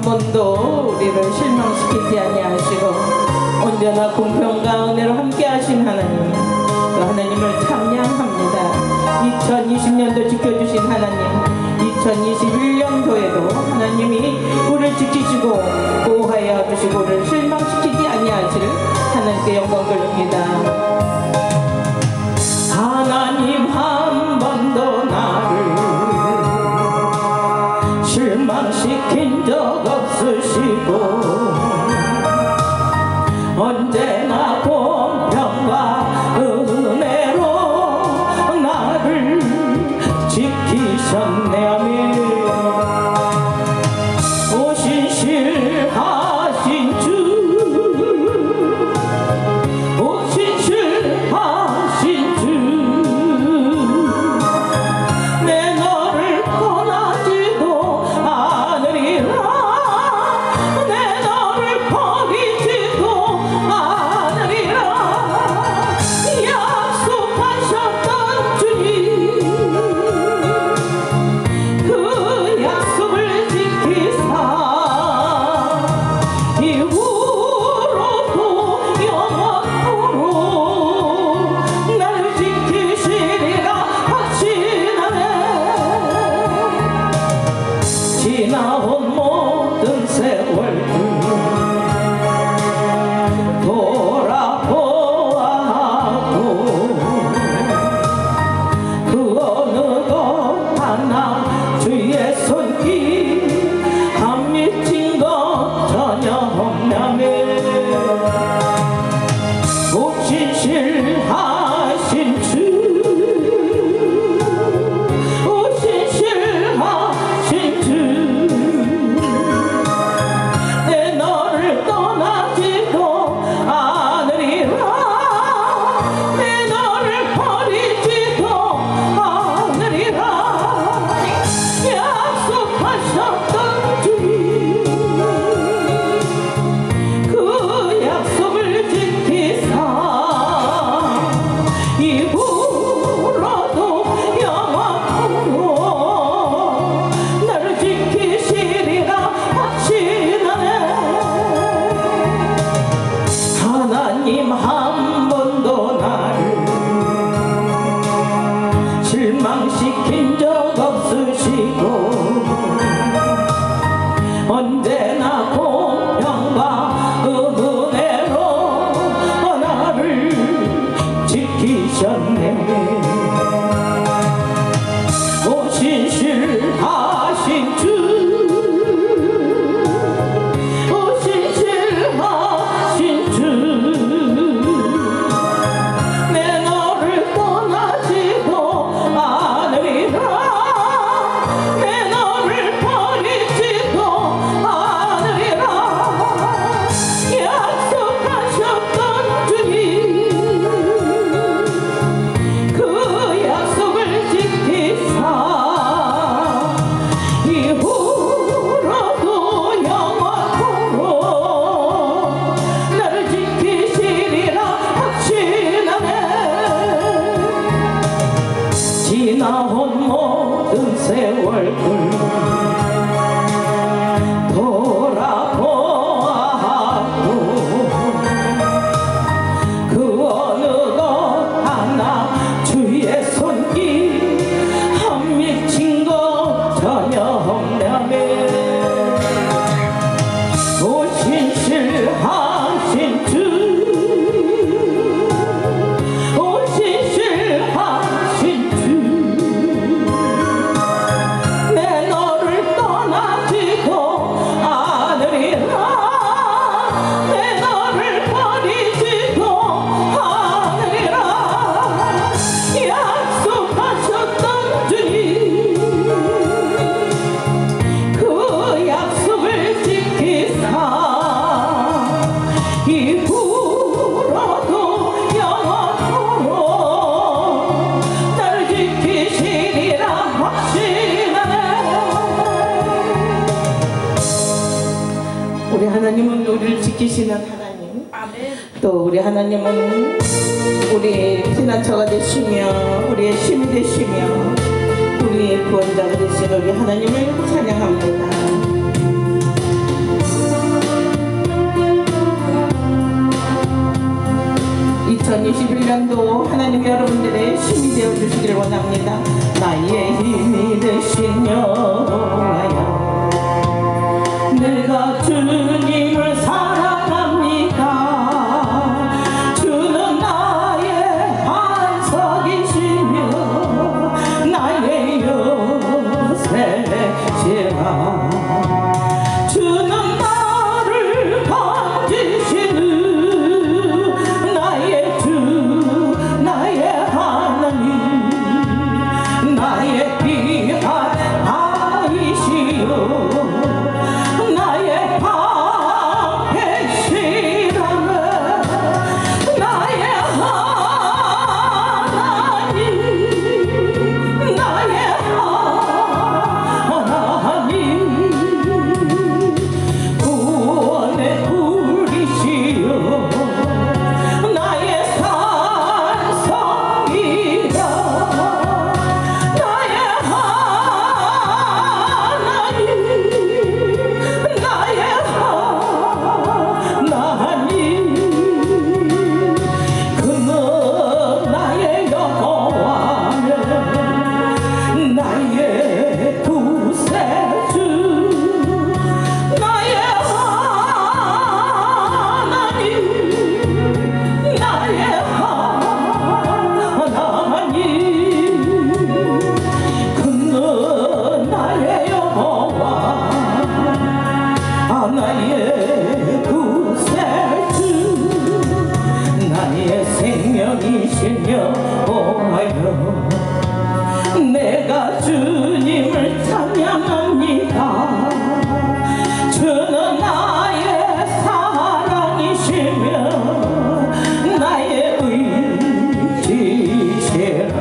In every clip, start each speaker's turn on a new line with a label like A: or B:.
A: 번도 우리를 실망시키지 아니하시고 언제나 공평과 은혜로 함께하신 하나님, 그 하나님을 찬양합니다. 2020년도 지켜주신 하나님, 2021년도에도 하나님이 우리를 지키시고 보호하여 주시고 우리를 실망시키지 아니하시를 하나님께 영광 돌립니다. 하나님 한 번도 나를 실망시킨 적 없으시고 언제나 공평과 은혜로 나를 지키셨네. 아멘. 오신실하신 주, 오신실하신 주, 내 너를 떠나지도 않으리라, 내 너를 버리지도 않으리라. 약속하셨던 주님, 그 약속을 지키사 이후로도 영원토록 나를 지키시리라 하시나네. 지나온 모든 세월들 돌아보아도 그 어느 것 하나 주의 손길 안 미친 것 전혀 없냐며. 오신실하신 주, 오신실하신 주, 내 너를 떠나지도 않으리라, 내 너를 버리지도 않으리라. 약속하셨던 주님, 그 약속을 지키사 이후로도 영원토록 나를 지키시리라 하시나네. 하나님 한 번도 나를 실망시킨 적 없으시고 언제나 공평과 은혜로 나를 지키셨네. 오신실하신 주, 오신실하신 주, 내 너를 떠나지도 않으리라, 내 너를 버리지도 않으리라. 약속하셨던 주님, 그 약속을 지키사 이후로도 영원토록 나를 지키시리라 하시나네. 지나온 모든 세월들 돌아보아도 그 어느 것 하나 주의 손길 안 미친 것 전혀 없냐며. 오신실하신 주, 오신실하신 주, 내 너를 떠나지도 않으리라, 내 너를 버리지도 않으리라. 약속하셨던 주님, 그 약속을 지키사 이후로도 영원토록 나를 지키시리라 확신하네. 우리 하나님은 우리를 지키시는 하나님, 또 우리 하나님은 우리의 피난처가 되시며 우리의 힘이 되시며 우리의 구원자가 되신 우리 하나님을 찬양합니다. 2021년도 하나님 여러분들의 힘이 되어 주시기를 원합니다. 나의 힘이 되신 여호와여, 내가 주님을 사랑합니다. 주는 나의 반석이시며 나의 요새시라. 주는 나를 건지시는 나의 주, 나의 하나님, 나의 귀한 아이시여, 나의 방패시라네, 나의 하나님, 나의 하나님, 구원의 불이시여, 나의 산성이라, 나의 하나님, 나의 하나님, 그는 나의 여호와여, 나의 구세주, 나의 하나님, 나의 하나님, 그는 나의 여호와, 나의 구세주, 나의 생명이신 여호와여, 내가 주님을 찬양합니다. 주는 나의 사랑이시며 나의 의지시라.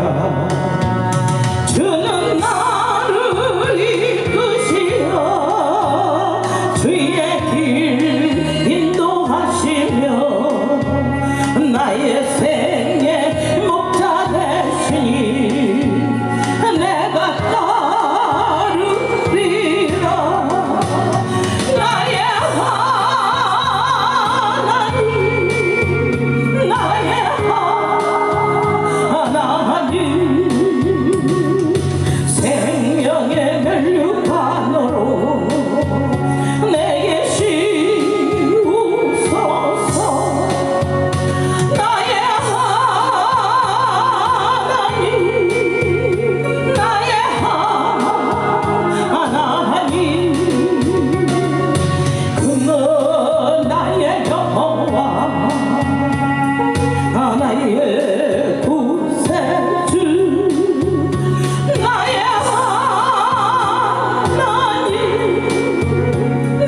A: 주는 나를 이끄시어 주의 길 인도하시며 나의 생애 목자 되시니 내가 따르리라. 나의 하나님, 나의 하나님, 생명의 멸류관으로 내게 씌우소서. 나의 하나님, 나의 하나님, 그는 나의 여호와, 나의 구세주, 나의 하나님,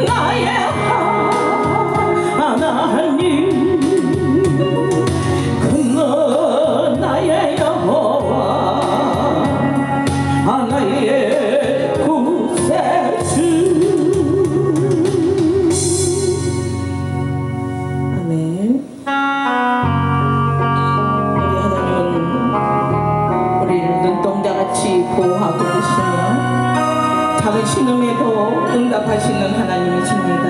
A: 나의 하나님, 그는 나의 여호와, 나의 구세주. 아멘. 우리 하나님은 우리를 눈동자같이 보호하고 계시며 작은 신음에도 응답하시는 하나님이십니다.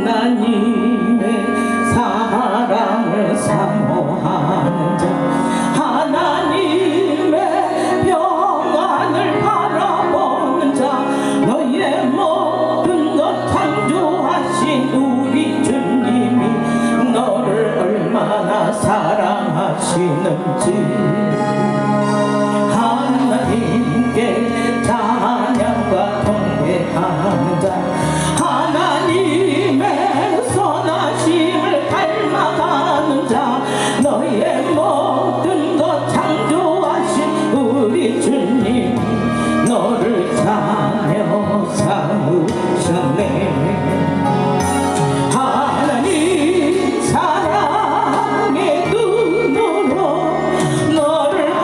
A: 하나님의 사랑을 사모하는 자, 하나님의 평안을 바라보는 자, 너의 모든 것 창조하신 우리 주님이 너를 얼마나 사랑하시는지 하나님께 찬양과 통배하는 자, 하나님의 선하심을 닮아가는 자, 너의 모든 것 창조하신 우리 주님 너를 자녀 삼으셨네. 하나님 사랑의 눈으로 너를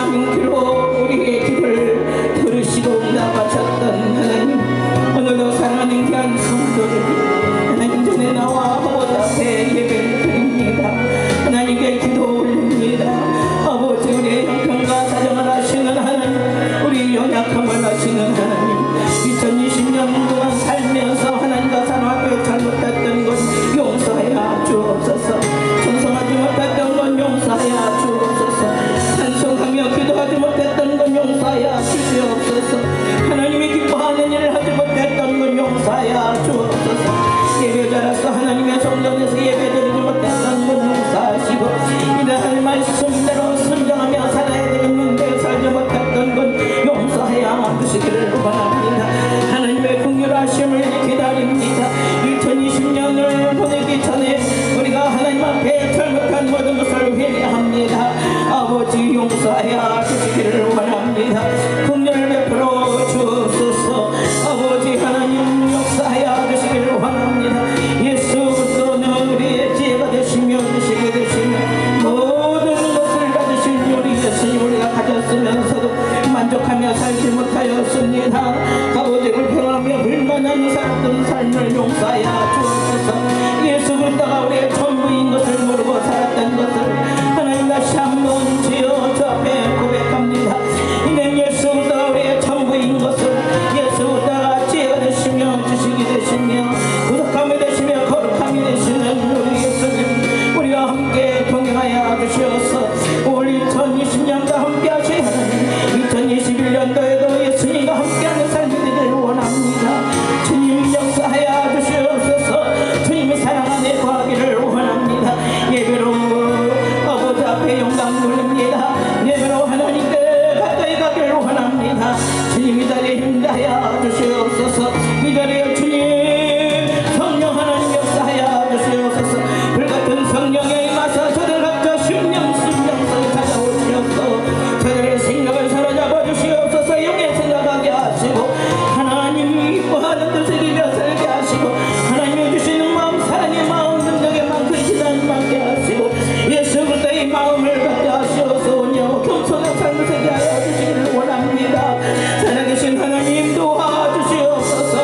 A: 많은 기로 우리의 기도를 들으시고 응답하셨던 하나님, 오늘도 사랑하는 귀한 성도들 하나님 전에 나와 아버지 앞에 예배를 드립니다. 하나님께 기도 올립니다. 아버지, 우리의 형편과 사정을 하시는 하나님, 우리 연약함을 하시는 하나님, 2020년 동안 살면서 하나님과 사랑하며 잘못했던 것 용서하여 주옵소서. 충성하지 못했던 것 용서하여 주옵소서. 찬송하며 기도하지 못했던 것 용서하여 주시옵소서. 하나님이 기뻐하는 일을 하지 못했던 것 용서하여 주옵소서. 예배자로서 하나님의 성전에서 예배드리지 못했던 것 용서하시고, 이날 말씀대로 순종하며 살아야 되겠는데 살지 못했던 것 용서하여 주시기를 원합니다. 하나님의 긍휼하심을 기다립니다. 2020년을 보내기 전에 우리가 하나님 앞에 잘못한 모든 것을 회개합니다. 아버지, 용서하여 주시기를 원합니다. 긍휼을 베풀어 주옵소서. 아버지 하나님, 용서하여 주시기를 원합니다. 예수 그리스도는 우리의 지혜가 되시며 주시게 되시며 모든 것을 가지신 우리 예수님, 우리가 가졌으면서도 만족하며 살지 못하였습니다. 아버지, 불평하며 불만하며 살았던 삶을 용서하여 주옵소서. 예수 그리스도가 우리의 전부인 것을 모르고 살았던 것을 하나님 다시 한번 주여 주 앞에 고백합니다. 이는 예수 그리스도가 우리의 전부인 것을 예수 그리스도가 지혜가 되시며 주식이 되시며 구속함이 되시며 거룩함이 되시는 우리 예수님, 우리와 함께 동행하여 주시옵소서. 올 2020년과 함께 하신 하나님, 2021년도에도 예수님과 함께하는 삶이 되기를 원합니다. 주님, 역사하여 주시옵소서. 주님의 사랑 안에 거하기를 원합니다. 예배로 아버지 앞에 영광 돌립니다. 예배로 하나님께 가까이 가기를 원합니다. 주님, 이 자리에 힘다하여 주시옵소서. 이 자리에 주님 성령 하나님 역사하여 주시옵소서. 불같은 성령에 임하사 저들 각자 심령 속에 찾아오시옵소서. 저들의 생각을 사로잡아 주시옵소서. 영에 생각하게 하시고 하나님 이뻐하는 뜻을 이겨 살게 하시고 하나님이 주시는 마음, 사랑의 마음, 능력의 마음, 근신한 마음게 하시고 예수 그리스도의 마음을 갖게 하시옵소서. 온유하고 겸손한 삶을 살게 하여 주시기를 원합니다. 살아계신 하나님, 도와주시옵소서.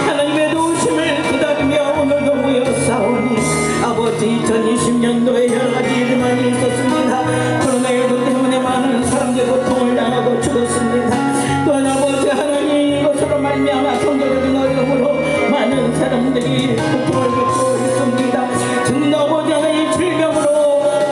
A: 하나님의 도우심을 기다리며 오늘도 모여싸우니 아버지, 2020년도에 여러 가지 일이 많이 있었습니다. 코로나19 때문에 많은 사람들이 고통을 당하고 죽었습니다. 또한 아버지 하나님, 이것으로 말미암아 경제적인 어려움으로 많은 사람들이 고통을 겪고 있습니다. 지금 아버지 하나님, 질병으로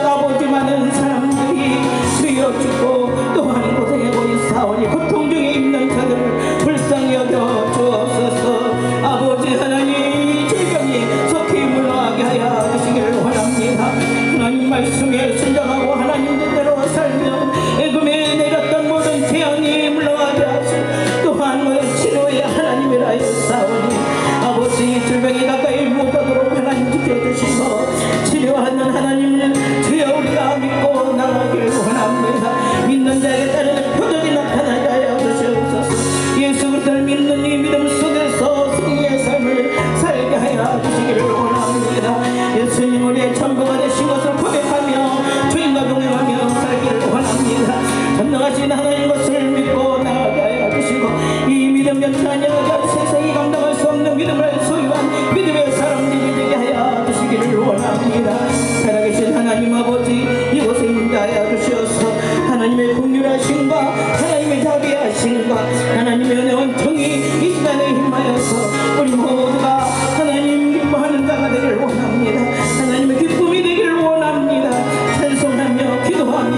A: 아버지 많은 사람들이 주여 죽고 또 많은 고생하고 있사오니 고통 중에 있는 자들을 불쌍히 여겨 주옵소서. 아버지 하나님, 질병이 속히 물러가게 하여 주시기를 원합니다. 하나님 말씀에 순종하고 하나님 뜻대로 살며 애금에 내렸던 모든 재앙이 물러가게 하시고 또한 우리 치료의 하나님이라 하였사오니 아버지, 질병이 가까이 못 가도록 하나님 지켜주시고 치료하는 하나님을 주여 우리가 믿고 나가길 원합니다. 믿는 자에게 따르는 표적이 나타나게 하여 주시옵소서. 예수 그리스도를 믿는 이 믿음 속에서 승리의 삶을 살게 하여 주시기를 원합니다. 예수님, 우리의 전부가 되신 것을 고백하며 주님과 동행하며 살기를 원합니다. 전능하신 하나님 것을 믿고 나가게 하여 주시고 이 믿음 연탄이 여자 세상이 감당할 수 없는 믿음을 소유한 믿음의 사람들이 되게 하여 주시기를 원합니다. 살아계신 하나님 아버지, 이곳에 임하여 주시옵소서. 하나님의 긍휼하심과 하나님의 자비하심과 하나님의 은혜 원통이 이 시간에 힘하여서 우리 모두가 하나님 기뻐하는 자가 되기를 원합니다. 하나님의 기쁨이 되기를 원합니다. 찬송하며 기도하며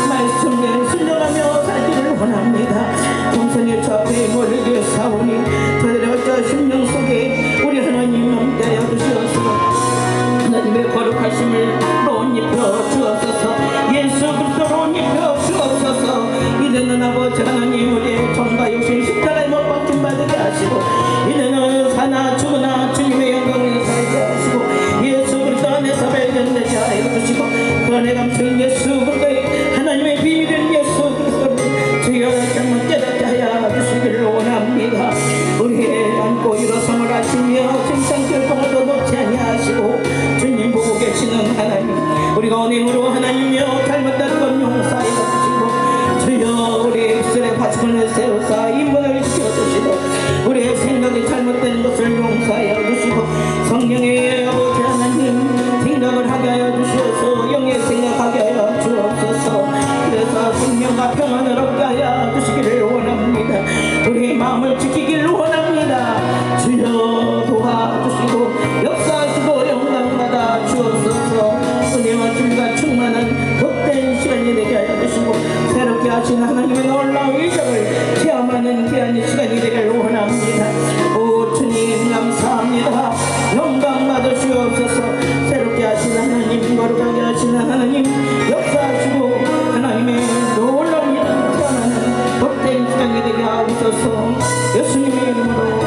A: 말씀에 순종하며 살기를 원합니다. 동성의 주 앞에 몰리게 사오니 저들의 어쩌 심령 속에 우리 하나님 함께하여 주시옵소서. 하나님의 거룩하심을 옷 입혀 주옵소서. 예수 그리스도로 옷 입혀 주옵소서. 이제는 아버지 하나님, 우리의 정과 욕심 십자가에 못 박힌 바 되게 하시고 이제는 사나 죽으나 주님의 영광을 살게 하시고 예수 그리스도 안에서 발견되게 하여 주시고 그 안에 감추인 예수 그리스도의 하나님의 비밀인 예수 그리스도를 주여 다시 한번 깨닫게 하여 주시기를 원합니다. 우리의 안고 일어섬을 하시며 생산길 동을도 놓지 아니하시고 주님 보고 계시는 하나님, 우리가 언행으로 하나님이여 잘못된 건 용서하여 주시고 주여 하신 하나님의 놀라운 위력을 체험하는 귀한 시간이 되길 원합니다. 오 주님 감사합니다. 영광 받으시옵소서. 새롭게 하신 하나님, 거룩하게 하신 하나님 역사하시고 하나님의 놀라운 위력을 체험하는 복된 시간이 되게 하옵소서. 예수님의 이름으로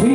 A: 주의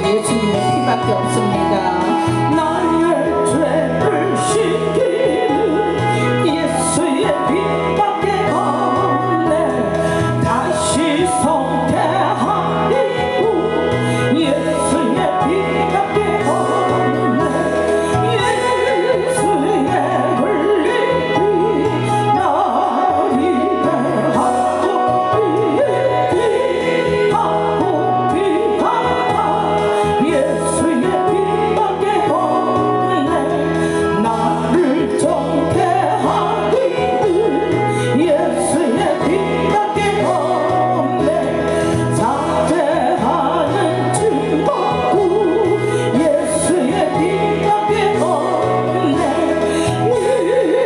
A: 예수님의 피밖에 없습니다. 나의 죄를 씻기는 예수의 피밖에 없네. 다시 성태하리고 예수의 피밖에 없네. 예수의 흘린 피 나를 대하고 피하고 피하다 예수의 피밖에 없네. 나를 정죄하기는 예수의 피밖에 없네. 자제하는 증거구 예수의 피밖에 없네.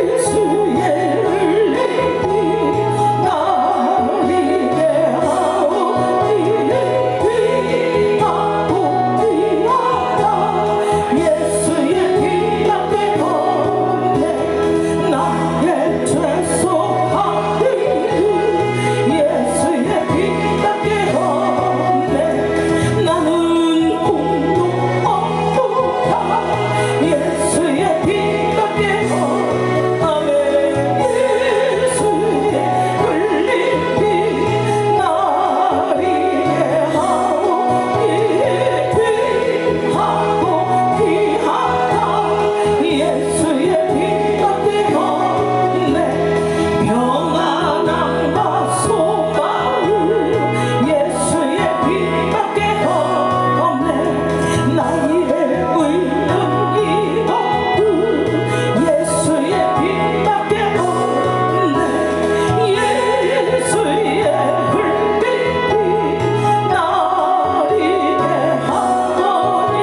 A: 예수의 흘린 피 나를 대하고 피하고 피하다 예수의 피밖에 없네. 나의 죄 속하기는 예수의 피밖에 없네. 나는 공도 없도다 예수의 피밖에 없네. 예수의 흘린 피 나를 대하고 피하고 피하다 예수의 피밖에 없네. 평안함과 소망을 예수의 피밖에 없네. 나의 의는 이없고 예수의 피밖에 없네. 예수의 흘린 피 나를 대하거니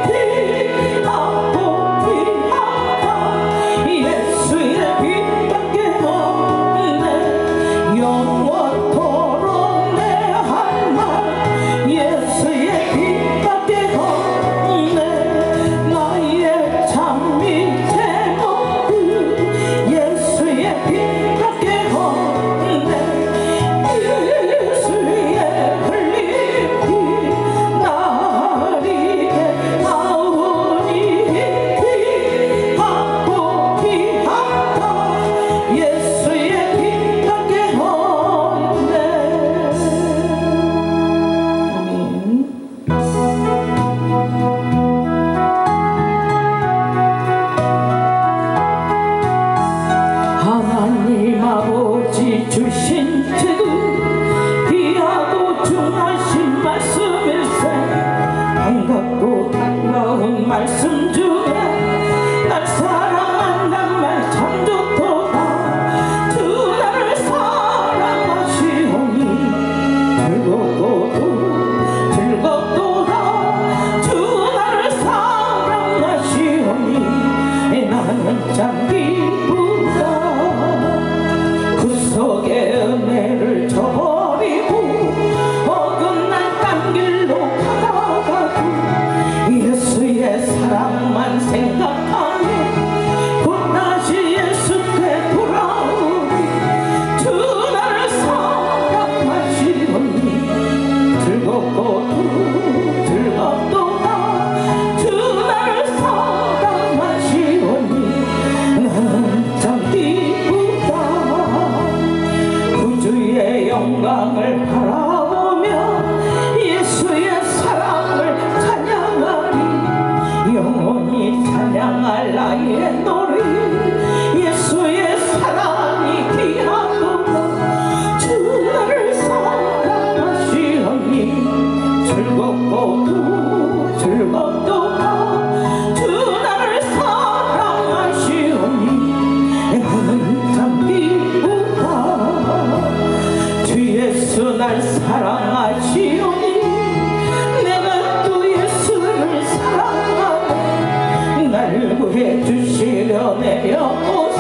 A: 피하고 피하다 예수의 피밖에 없네. 영원토록 내 할 말 예수의 피밖에 없네. 나의 찬미 제목은 예수의 피밖에 없네. 예수의 흘린 피 나를 대하오니 피하고 피하다 예수의 피밖에 없네. 하나님 아버지 주신 책은 귀하고 중하신 말씀일세. 반갑고 반가운 말씀 중에 날 사랑한단 말 참 좋도다. 주 나를 사랑하시오니 즐겁고도 즐겁도다. 주 나를 사랑하시오니 나는 참 기쁘다. 구속의 은혜를 저버리고 어긋난 딴 길로 가다가도 예수의 사랑만 생각하며 곧 다시 예수께 돌아오니 주 나를 사랑하시오니 즐겁고도 즐겁도다. 주 나를 사랑하시오니 나는 참 기쁘다. 구주의 영광을 바라보며 예수의 사랑을 찬양하리. 영원히 찬양할 나의 노래 예수의 사랑이 귀하도다. 주 나를 사랑하시오니 즐겁고도 즐겁도다. 주 나를 사랑하시오니 나는 참 기쁘다. 주 예수 날 사랑하시오니 내가 또 예수를 사랑하네. 날 구해 주시려 내려오사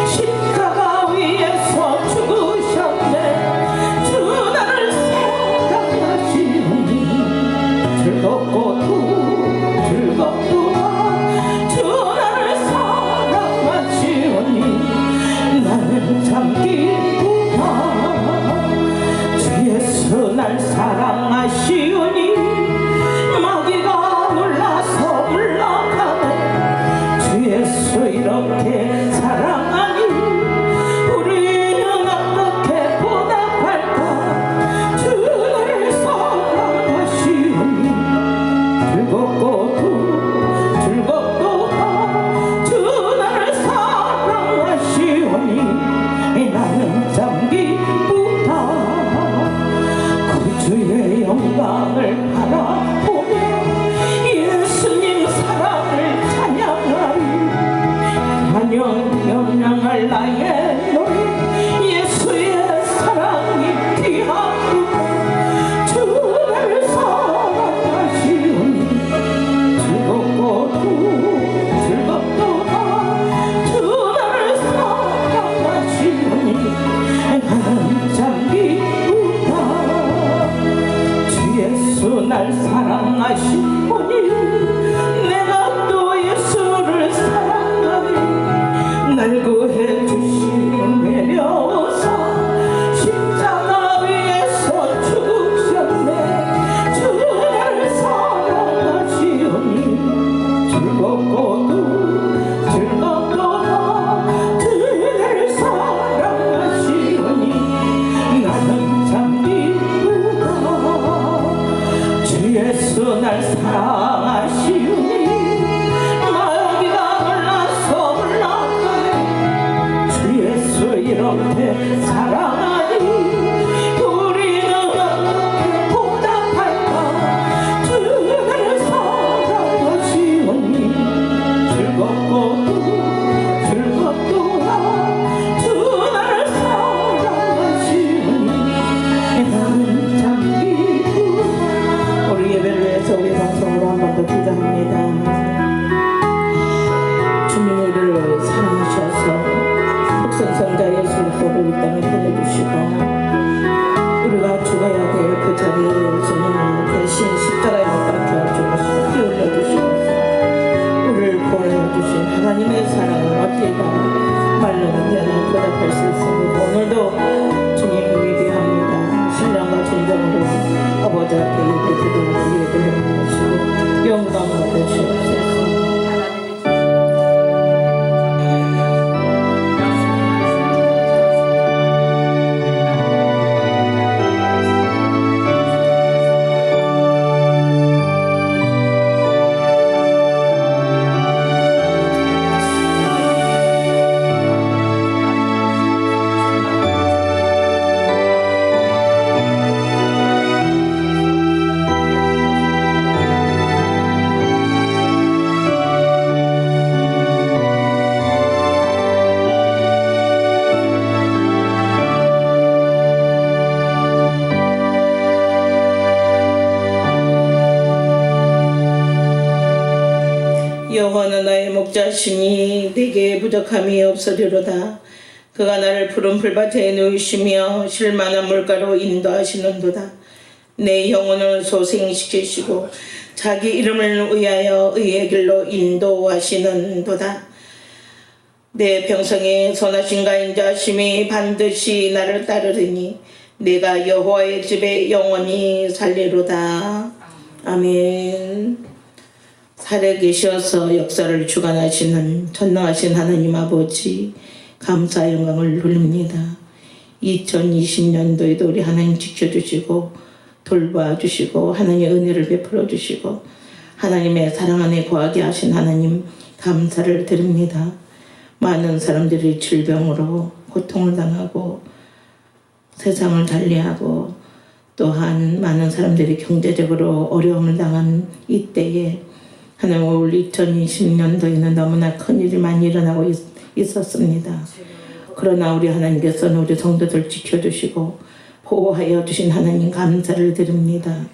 A: 십자가 위에서 죽으셨네. 주 나를 사랑하시오니 즐겁고도 즐겁도다. 주 나를 사랑하시오니 나는 참 기쁘다. 주 예수 날 사랑하시오니 날 사랑하시오니 내가 또 예수를 사랑하니 날 구해 주시고 내려오사 십자가 위에서 죽으셨네. 주 나를 사랑하시오니 즐겁고도 즐겁도다. 주 나를 사랑하시오니 나는 참 기쁘다. 주 예수 날 사랑하시오니 마귀가 몰라서 몰랐네. 주 예수 이렇게 사랑하니 우리는 어떻게 보답할까. 주 나를 사랑하시오니 즐겁고도 즐겁도다. 주 나를 사랑하시오니 나는 참 기쁘다. 우리 예배를 위해서 우리 방송으로 한 번 더 기도합니다. 주님 우리를 사랑하셔서 독생성자 예수 그리스도를 이 땅에 보내주시고 우리가 죽어야 될 그 자리에 주님을 대신 십자가에 못 박혀 죽으시고 피 흘려주시면서 우리를 보내주신 하나님의 사랑을 어디에다 말로는 미안한 보답할 수 있습니다. 오늘도 주님 예배합니다. 신랑과 진정으로 아버지 앞에 예배드리고 예배를 하시고 영광 받으시옵소서. 여호와는 나의 목자시니 내게 부족함이 없으리로다. 그가 나를 푸른 풀밭에 누이시며 쉴만한 물가로 인도하시는도다. 내 영혼을 소생시키시고 자기 이름을 위하여 의의 길로 인도하시는도다. 내 평생에 선하신 가인자심이 반드시 나를 따르리니 내가 여호와의 집에 영원히 살리로다. 아멘. 살아계셔서 역사를 주관하시는 전능하신 하나님 아버지 감사 영광을 돌립니다. 2020년도에도 우리 하나님 지켜주시고 돌봐주시고 하나님의 은혜를 베풀어 주시고 하나님의 사랑 안에 거하게 하신 하나님 감사를 드립니다. 많은 사람들이 질병으로 고통을 당하고 세상을 달리하고 또한 많은 사람들이 경제적으로 어려움을 당한 이때에 하나님 올 2020년도에는 너무나 큰일이 많이 일어나고 있었습니다. 그러나 우리 하나님께서는 우리 성도들 지켜주시고 보호하여 주신 하나님 감사를 드립니다.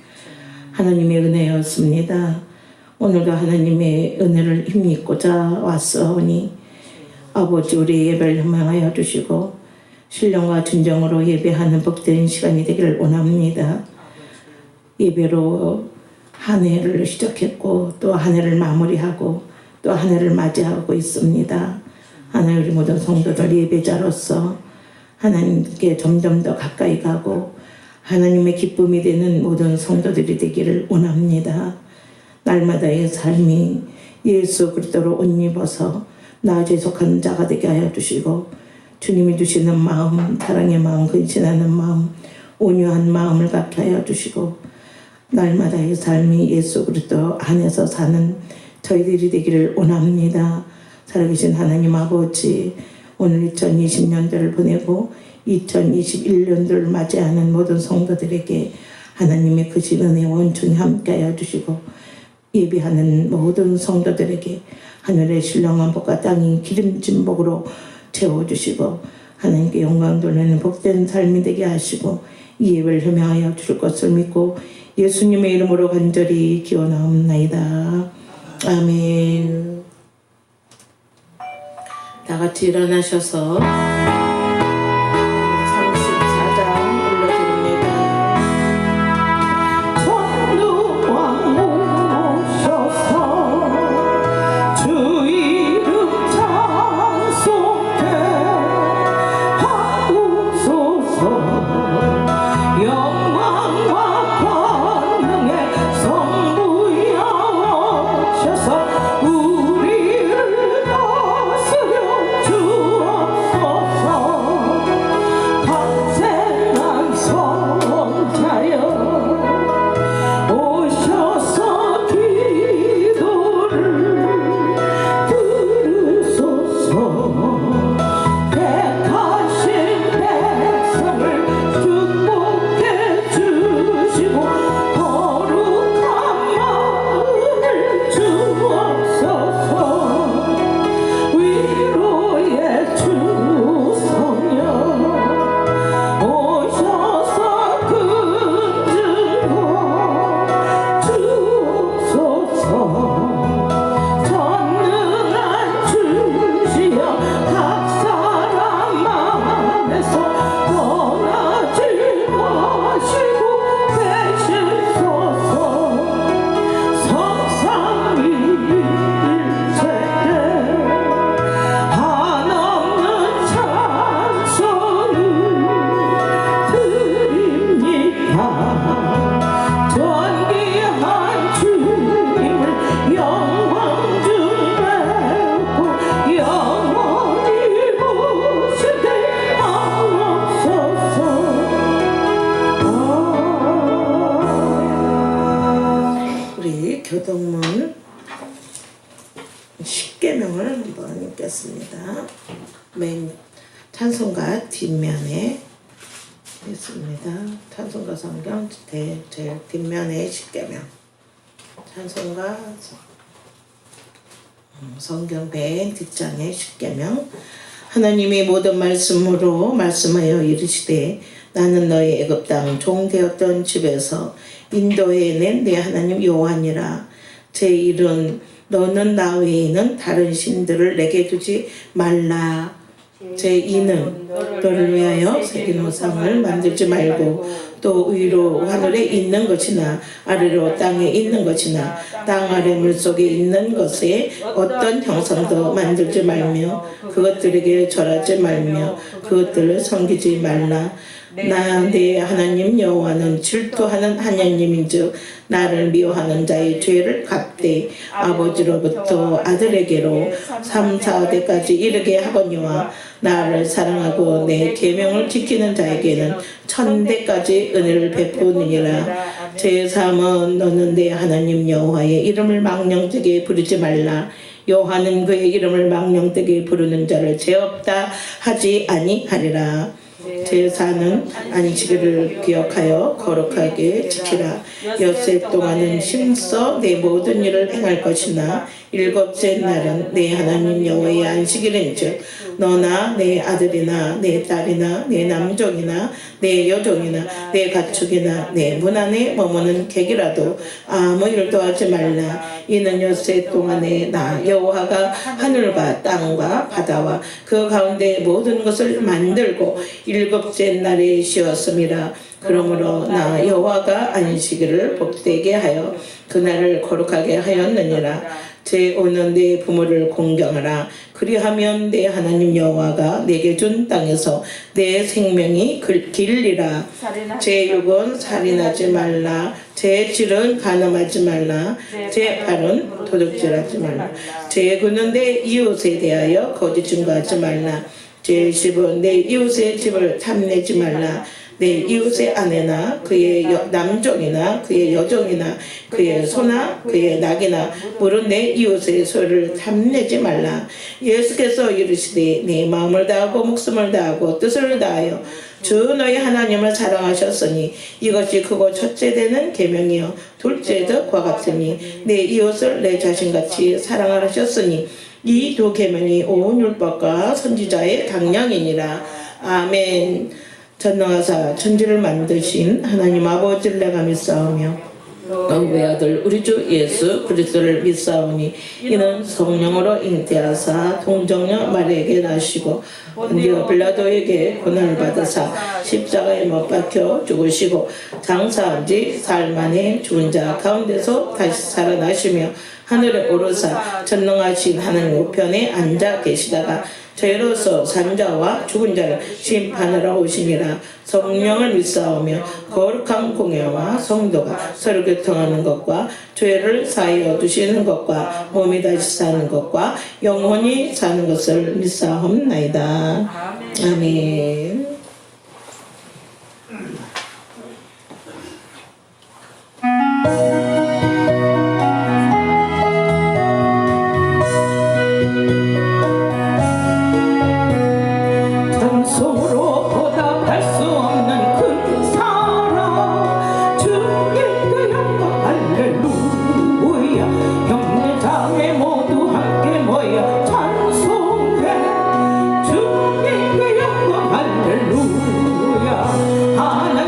A: 하나님의 은혜였습니다. 오늘도 하나님의 은혜를 힘입고자 왔사오니 아버지 우리 예배를 희망하여 주시고 신령과 진정으로 예배하는 복된 시간이 되기를 원합니다. 예배로 한 해를 시작했고 또 한 해를 마무리하고 또 한 해를 맞이하고 있습니다. 하나님 우리 모든 성도들 예배자로서 하나님께 점점 더 가까이 가고 하나님의 기쁨이 되는 모든 성도들이 되기를 원합니다. 날마다의 삶이 예수 그리스도로 옷 입어서 나아지에 속한 자가 되게 하여 주시고 주님이 주시는 마음, 사랑의 마음, 근신하는 마음, 온유한 마음을 갖게 하여 주시고 날마다의 삶이 예수 그리스도 안에서 사는 저희들이 되기를 원합니다. 살아계신 하나님 아버지 오늘 2020년도를 보내고 2021년도를 맞이하는 모든 성도들에게 하나님의 크신 은혜 온전히 함께하여 주시고 예배하는 모든 성도들에게 하늘의 신령한 복과 땅이 기름진 복으로 채워주시고 하나님께 영광 돌리는 복된 삶이 되게 하시고 이 예배를 효명하여 주실 것을 믿고 예수님의 이름으로 간절히 기원하옵나이다. 아멘. 다 같이 일어나셔서 34장 올려드립니다. 천루
B: 교동문 10계명을 한번 읽겠습니다. 맨 찬송가 뒷면에 있습니다. 찬송가 성경 제일 뒷면에 10계명. 찬송가 성경 맨 뒷장에 10계명. 하나님이 모든 말씀으로 말씀하여 이르시되 나는 너의 애굽 땅 종되었던 집에서 인도해낸 내 하나님 여호와니라. 제 일은 너는 나 외에는 다른 신들을 내게 두지 말라. 제 이는 너를 위하여 새긴 우상을 만들지 말고 또 위로 하늘에 있는 것이나 아래로 땅에 있는 것이나 땅 아래 물속에 있는 것에 어떤 형상도 만들지 말며 그것들에게 절하지 말며 그것들을 섬기지 말라. 나 내 하나님 여호와는 질투하는 하나님인즉 나를 미워하는 자의 죄를 갚되 아버지로부터 아들에게로 3, 4대까지 이르게 하거니와 나를 사랑하고 내 계명을 지키는 자에게는 1000대까지 은혜를 베푸느니라. 제3은 너는 내 하나님 여호와의 이름을 망령되게 부르지 말라. 여호와는 그의 이름을 망령되게 부르는 자를 죄 없다 하지 아니하리라. 제4는 안식일을 기억하여 거룩하게 지키라. 엿새 동안은 힘써 내 모든 일을 행할 것이나 일곱째 날은 내 하나님 여호와의 안식일인즉 너나 내 아들이나 내 딸이나 내 남종이나 내 여종이나 내 가축이나 내 문 안에 머무는 객이라도 아무 일도 하지 말라. 이는 엿새 동안에 나 여호와가 하늘과 땅과 바다와 그 가운데 모든 것을 만들고 일곱째 날에 쉬었음이라. 그러므로 나 여호와가 안식일을 복되게 하여 그날을 거룩하게 하였느니라. 제5는 내 부모를 공경하라. 그리하면 내 하나님 여호와가 내게 준 땅에서 내 생명이 길리라. 제6은 살인하지 말라. 제7은 간음하지 말라. 제8은 도둑질하지 말라. 제9는 내 이웃에 대하여 거짓 증거하지 말라. 제10은 내 이웃의 집을 탐내지 말라. 내 이웃의 아내나 그의 남종이나 그의 여종이나 그의 소나 그의 낙이나 물은 내 이웃의 소를 탐내지 말라. 예수께서 이르시되 내 마음을 다하고 목숨을 다하고 뜻을 다하여 주 너희 하나님을 사랑하셨으니 이것이 크고 첫째 되는 계명이요 둘째도 그와 같으니 내 이웃을 내 자신같이 사랑하셨으니 이 두 계명이 온 율법과 선지자의 강령이니라. 아멘. 전능하사 천지를 만드신 하나님 아버지를 내가 믿사오며 너희 외아들 우리 주 예수 그리스도를 믿사오니 이는 성령으로 잉태하사 동정녀 마리아에게 나시고 본디오 빌라도에게 고난을 받으사 십자가에 못 박혀 죽으시고 장사한 지 사흘 만에 죽은 자 가운데서 다시 살아나시며 하늘에 오르사 전능하신 하나님 우편에 앉아 계시다가 죄로서 산자와 죽은 자를 심판하러 오시니라. 성령을 믿사오며 거룩한 공예와 성도가 서로 교통하는 것과 죄를 사하여 두시는 것과 몸이 다시 사는 것과 영원히 사는 것을 믿사옵나이다. 아멘.
A: 할렐루야.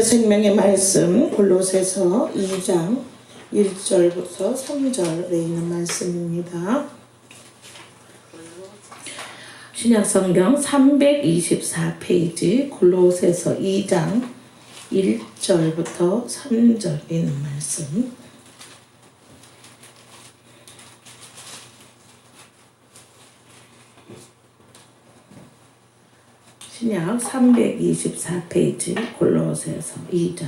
B: 생명의 말씀 골로새서 2장 1절부터 3절에 있는 말씀입니다. 신약성경 324페이지 골로새서 2장 1절부터 3절에 있는 말씀. 신약 324페이지 골로새서 2장.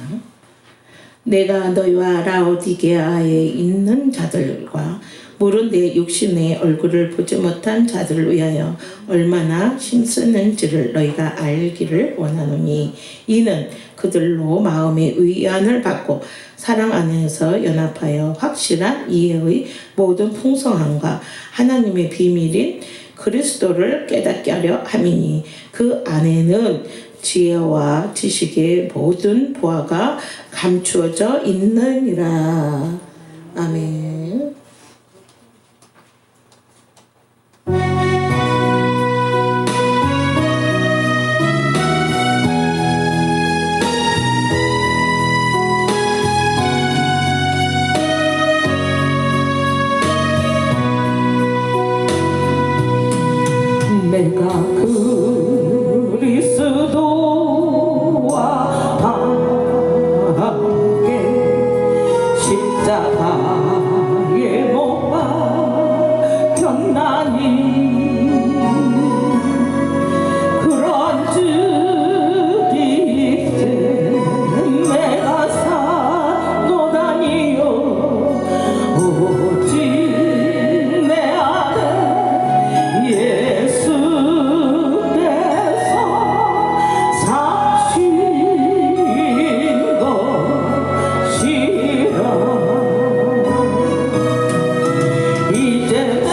B: 내가 너희와 라오디게아에 있는 자들과 물은 내 육신의 얼굴을 보지 못한 자들을 위하여 얼마나 힘쓰는지를 너희가 알기를 원하노니, 이는 그들로 마음의 위안을 받고 사랑 안에서 연합하여 확실한 이해의 모든 풍성함과 하나님의 비밀인 그리스도를 깨닫게 하려 함이니, 그 안에는 지혜와 지식의 모든 보화가 감추어져 있느니라. 아멘.
A: 내가 그리스도와 함께 십자가에 못 박혔나니, 그런즉 이제 내가 사노다니요 오직 내 안에 예수께서 사신 것이라. 이제 내가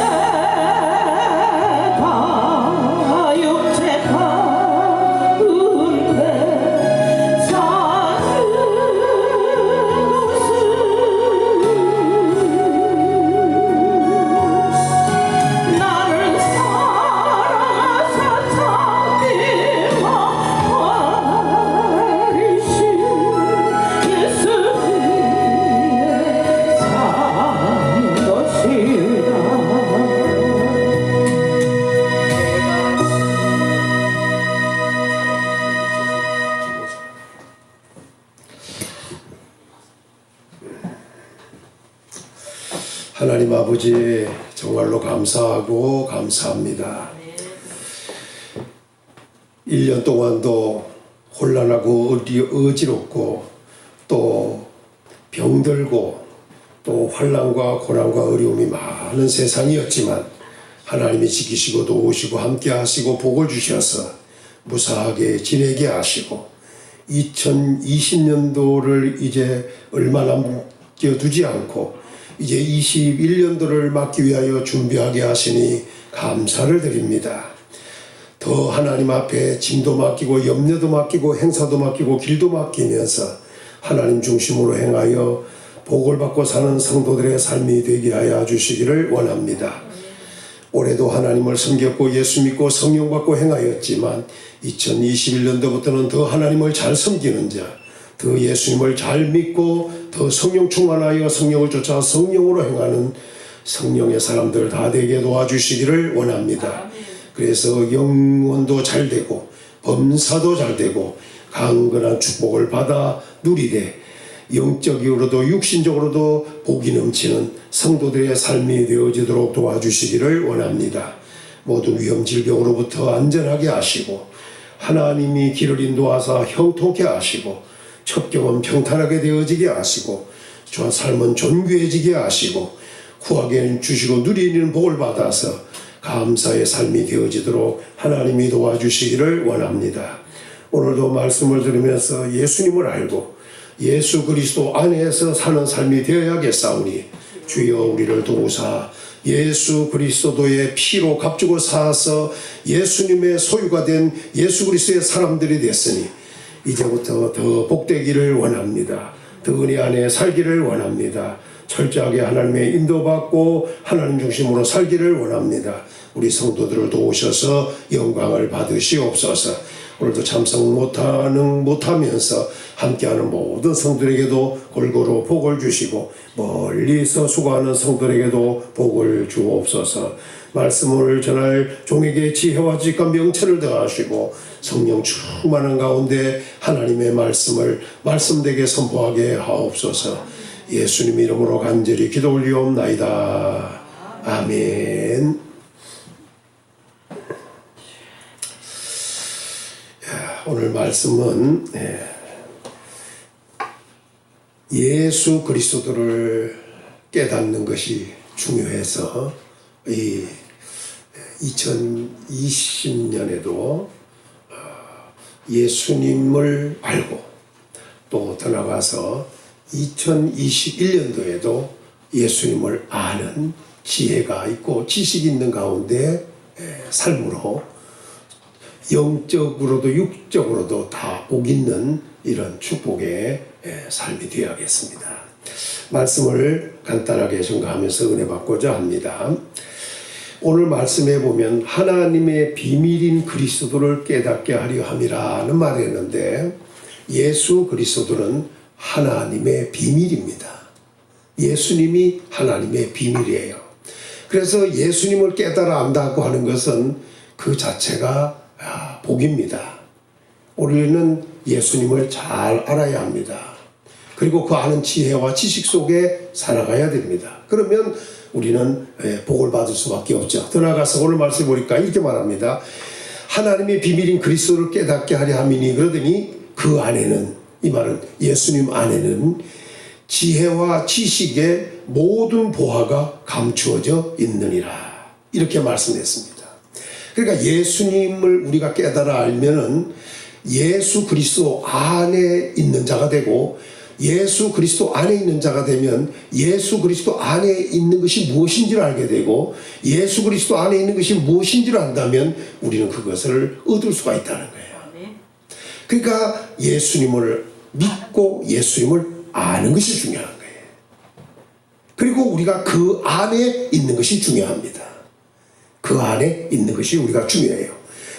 A: 육체 가운데 사는 것은 나를 사랑하사 찾기와 버리신 예수님의 산 것이라.
C: 하나님 아버지, 정말로 감사하고 감사합니다. 1년 동안도 혼란하고 어지럽고 또 병들고 또 환난과 고난과 어려움이 많은 세상이었지만, 하나님이 지키시고 도우시고 함께 하시고 복을 주셔서 무사하게 지내게 하시고 2020년도를 이제 얼마 남겨두지 않고 이제 21년도를 맞기 위하여 준비하게 하시니 감사를 드립니다. 더 하나님 앞에 짐도 맡기고 염려도 맡기고 행사도 맡기고 길도 맡기면서 하나님 중심으로 행하여 복을 받고 사는 성도들의 삶이 되게 하여 주시기를 원합니다. 올해도 하나님을 섬겼고 예수 믿고 성령 받고 행하였지만 2021년도부터는 더 하나님을 잘 섬기는 자, 더 예수님을 잘 믿고 더 성령 충만하여 성령을 쫓아 성령으로 행하는 성령의 사람들 다 되게 도와주시기를 원합니다. 그래서 영혼도 잘 되고 범사도 잘 되고 강건한 축복을 받아 누리되 영적으로도 육신적으로도 복이 넘치는 성도들의 삶이 되어지도록 도와주시기를 원합니다. 모든 위험 질병으로부터 안전하게 하시고 하나님이 길을 인도하사 형통케 하시고 첫 경험 평탄하게 되어지게 하시고 저 삶은 존귀해지게 하시고 후하게 주시고 누리는 복을 받아서 감사의 삶이 되어지도록 하나님이 도와주시기를 원합니다. 오늘도 말씀을 들으면서 예수님을 알고 예수 그리스도 안에서 사는 삶이 되어야겠사오니, 주여 우리를 도우사 예수 그리스도의 피로 값주고 사서 예수님의 소유가 된 예수 그리스도의 사람들이 됐으니 이제부터 더 복되기를 원합니다. 더 은혜 안에 살기를 원합니다. 철저하게 하나님의 인도받고 하나님 중심으로 살기를 원합니다. 우리 성도들을 도우셔서 영광을 받으시옵소서. 오늘도 참석 못하면서 함께하는 모든 성도에게도 골고루 복을 주시고 멀리서 수고하는 성도에게도 복을 주옵소서. 말씀을 전할 종에게 지혜와 지식과 명철을 더하시고 성령 충만한 가운데 하나님의 말씀되게 선포하게 하옵소서. 예수님 이름으로 간절히 기도 올리옵나이다. 아멘. 오늘 말씀은 예수 그리스도를 깨닫는 것이 중요해서 이 2020년에도 예수님을 알고 또 더 나아가서 2021년도에도 예수님을 아는 지혜가 있고 지식이 있는 가운데 삶으로 영적으로도 육적으로도 다 복 있는 이런 축복의 삶이 되어야겠습니다. 말씀을 간단하게 증거하면서 은혜 받고자 합니다. 오늘 말씀에 보면 하나님의 비밀인 그리스도를 깨닫게 하려 함이라는 말을 했는데 예수 그리스도는 하나님의 비밀입니다. 예수님이 하나님의 비밀이에요. 그래서 예수님을 깨달아 안다고 하는 것은 그 자체가 복입니다. 우리는 예수님을 잘 알아야 합니다. 그리고 그 아는 지혜와 지식 속에 살아가야 됩니다. 그러면 우리는 복을 받을 수밖에 없죠. 더 나아가서 오늘 말씀 보니까 이렇게 말합니다. 하나님의 비밀인 그리스도를 깨닫게 하려 함이니 그러더니 그 안에는, 이 말은 예수님 안에는 지혜와 지식의 모든 보화가 감추어져 있느니라. 이렇게 말씀했습니다. 그러니까 예수님을 우리가 깨달아 알면은 예수 그리스도 안에 있는 자가 되고 예수 그리스도 안에 있는 자가 되면 예수 그리스도 안에 있는 것이 무엇인지를 알게 되고 예수 그리스도 안에 있는 것이 무엇인지를 안다면 우리는 그것을 얻을 수가 있다는 거예요. 그러니까 예수님을 믿고 예수님을 아는 것이 중요한 거예요. 그리고 우리가 그 안에 있는 것이 중요합니다. 그 안에 있는 것이 우리가 중요해요.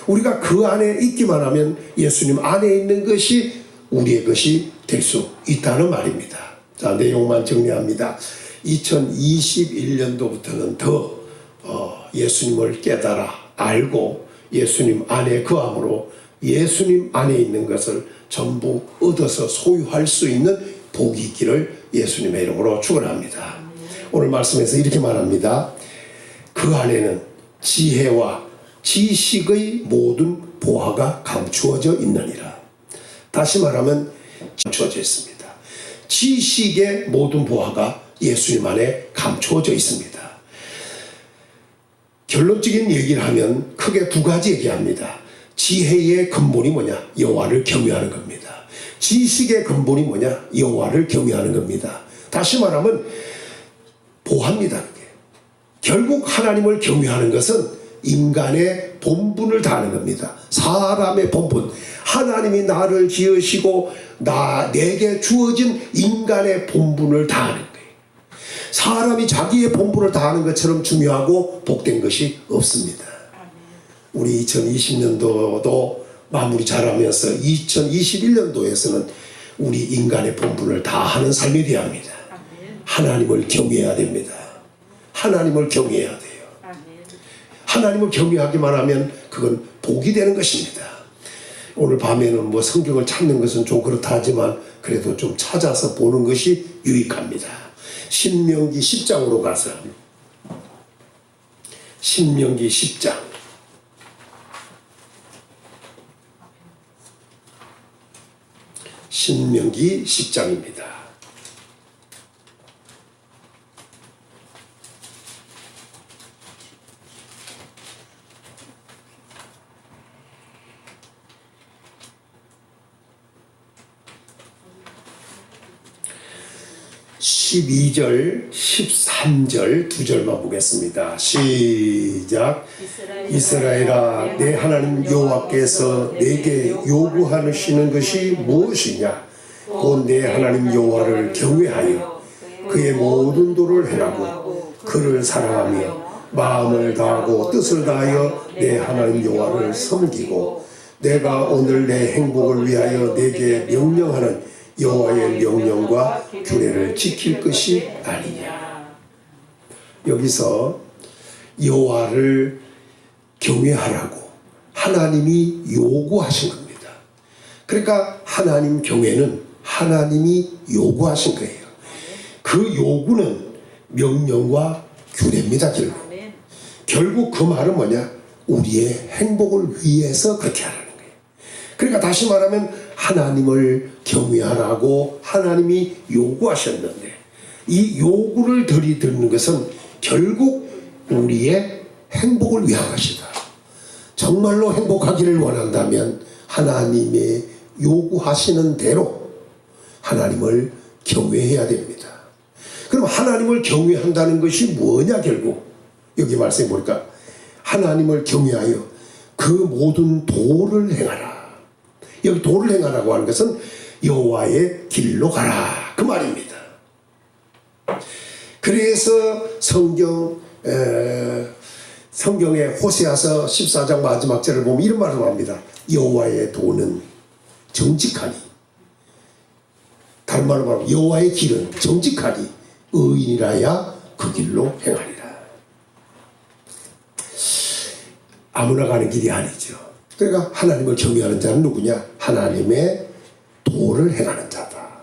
C: 우리가 그 안에 있기만 하면 예수님 안에 있는 것이 우리의 것이 될 수 있다는 말입니다. 자, 내용만 정리합니다. 2021년도부터는 더 예수님을 깨달아 알고 예수님 안에 거함으로 예수님 안에 있는 것을 전부 얻어서 소유할 수 있는 복이 있기를 예수님의 이름으로 축원합니다. 오늘 말씀에서 이렇게 말합니다. 그 안에는 지혜와 지식의 모든 보화가 감추어져 있느니라. 다시 말하면 감추어져 있습니다. 지식의 모든 보화가 예수님 안에 감추어져 있습니다. 결론적인 얘기를 하면 크게 두 가지 얘기합니다. 지혜의 근본이 뭐냐? 여호와를 경외하는 겁니다. 지식의 근본이 뭐냐? 여호와를 경외하는 겁니다. 다시 말하면 보합니다. 그게. 결국 하나님을 경외하는 것은 인간의 본분을 다하는 겁니다. 사람의 본분. 하나님이 나를 지으시고 내게 주어진 인간의 본분을 다하는 거예요. 사람이 자기의 본분을 다하는 것처럼 중요하고 복된 것이 없습니다. 우리 2020년도도 마무리 잘하면서 2021년도에서는 우리 인간의 본분을 다하는 삶이 되어야 합니다. 하나님을 경외해야 됩니다. 하나님을 경외해야 돼요. 하나님을 경외하기만 하면 그건 복이 되는 것입니다. 오늘 밤에는 뭐 성경을 찾는 것은 좀 그렇다 하지만 그래도 좀 찾아서 보는 것이 유익합니다. 신명기 10장으로 가서 신명기 10장 신명기 10장입니다. 12절, 13절 두 절만 보겠습니다. 시작. 이스라엘아, 내 하나님 여호와께서 내게 요구하시는 것이 무엇이냐? 곧 내 하나님 여호와를 경외하여 그의 모든 도를 행하고 그를 사랑하며 마음을 다하고 뜻을 다하여 내 하나님 여호와를 섬기고 내가 오늘 내 행복을 위하여 내게 명령하는 여호와의 명령과 규례를 지킬 것이 아니냐. 여기서 여호와를 경외하라고 하나님이 요구하신 겁니다. 그러니까 하나님 경외는 하나님이 요구하신 거예요. 그 요구는 명령과 규례입니다. 결국 그 말은 뭐냐? 우리의 행복을 위해서 그렇게 하라는 거예요. 그러니까 다시 말하면 하나님을 경외하라고 하나님이 요구하셨는데 이 요구를 들이드는 것은 결국 우리의 행복을 위한 것이다. 정말로 행복하기를 원한다면 하나님의 요구하시는 대로 하나님을 경외해야 됩니다. 그럼 하나님을 경외한다는 것이 뭐냐? 결국 여기 말씀해 보니까 하나님을 경외하여 그 모든 도를 행하라. 여기 도를 행하라고 하는 것은 여호와의 길로 가라 그 말입니다. 그래서 성경의 호세아서 14장 마지막 절을 보면 이런 말을 합니다. 여호와의 도는 정직하니, 다른 말로 말하면 여호와의 길은 정직하니 의인이라야 그 길로 행하리라. 아무나 가는 길이 아니죠. 그러니까 하나님을 경외하는 자는 누구냐? 하나님의 도를 행하는 자다.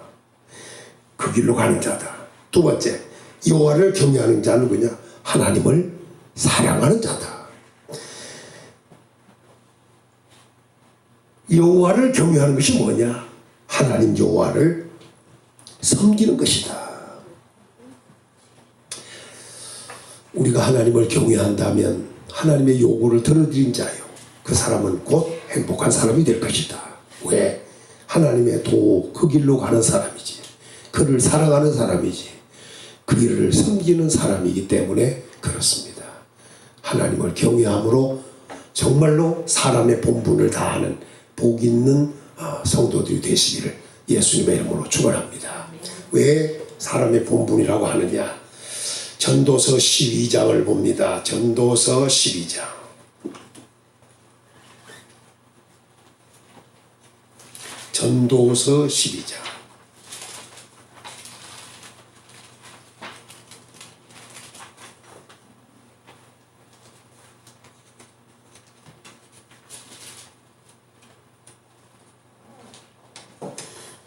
C: 그 길로 가는 자다. 두 번째, 여호와를 경외하는 자는 누구냐? 하나님을 사랑하는 자다. 여호와를 경외하는 것이 뭐냐? 하나님 여호와를 섬기는 것이다. 우리가 하나님을 경외한다면 하나님의 요구를 들어드린 자요, 그 사람은 곧 행복한 사람이 될 것이다. 왜? 하나님의 도, 그 길로 가는 사람이지, 그를 사랑하는 사람이지, 그 길을 섬기는 사람이기 때문에 그렇습니다. 하나님을 경외함으로 정말로 사람의 본분을 다하는 복 있는 성도들이 되시기를 예수님의 이름으로 축원합니다. 왜 사람의 본분이라고 하느냐? 전도서 12장을 봅니다. 전도서 12장. 전도서 12장.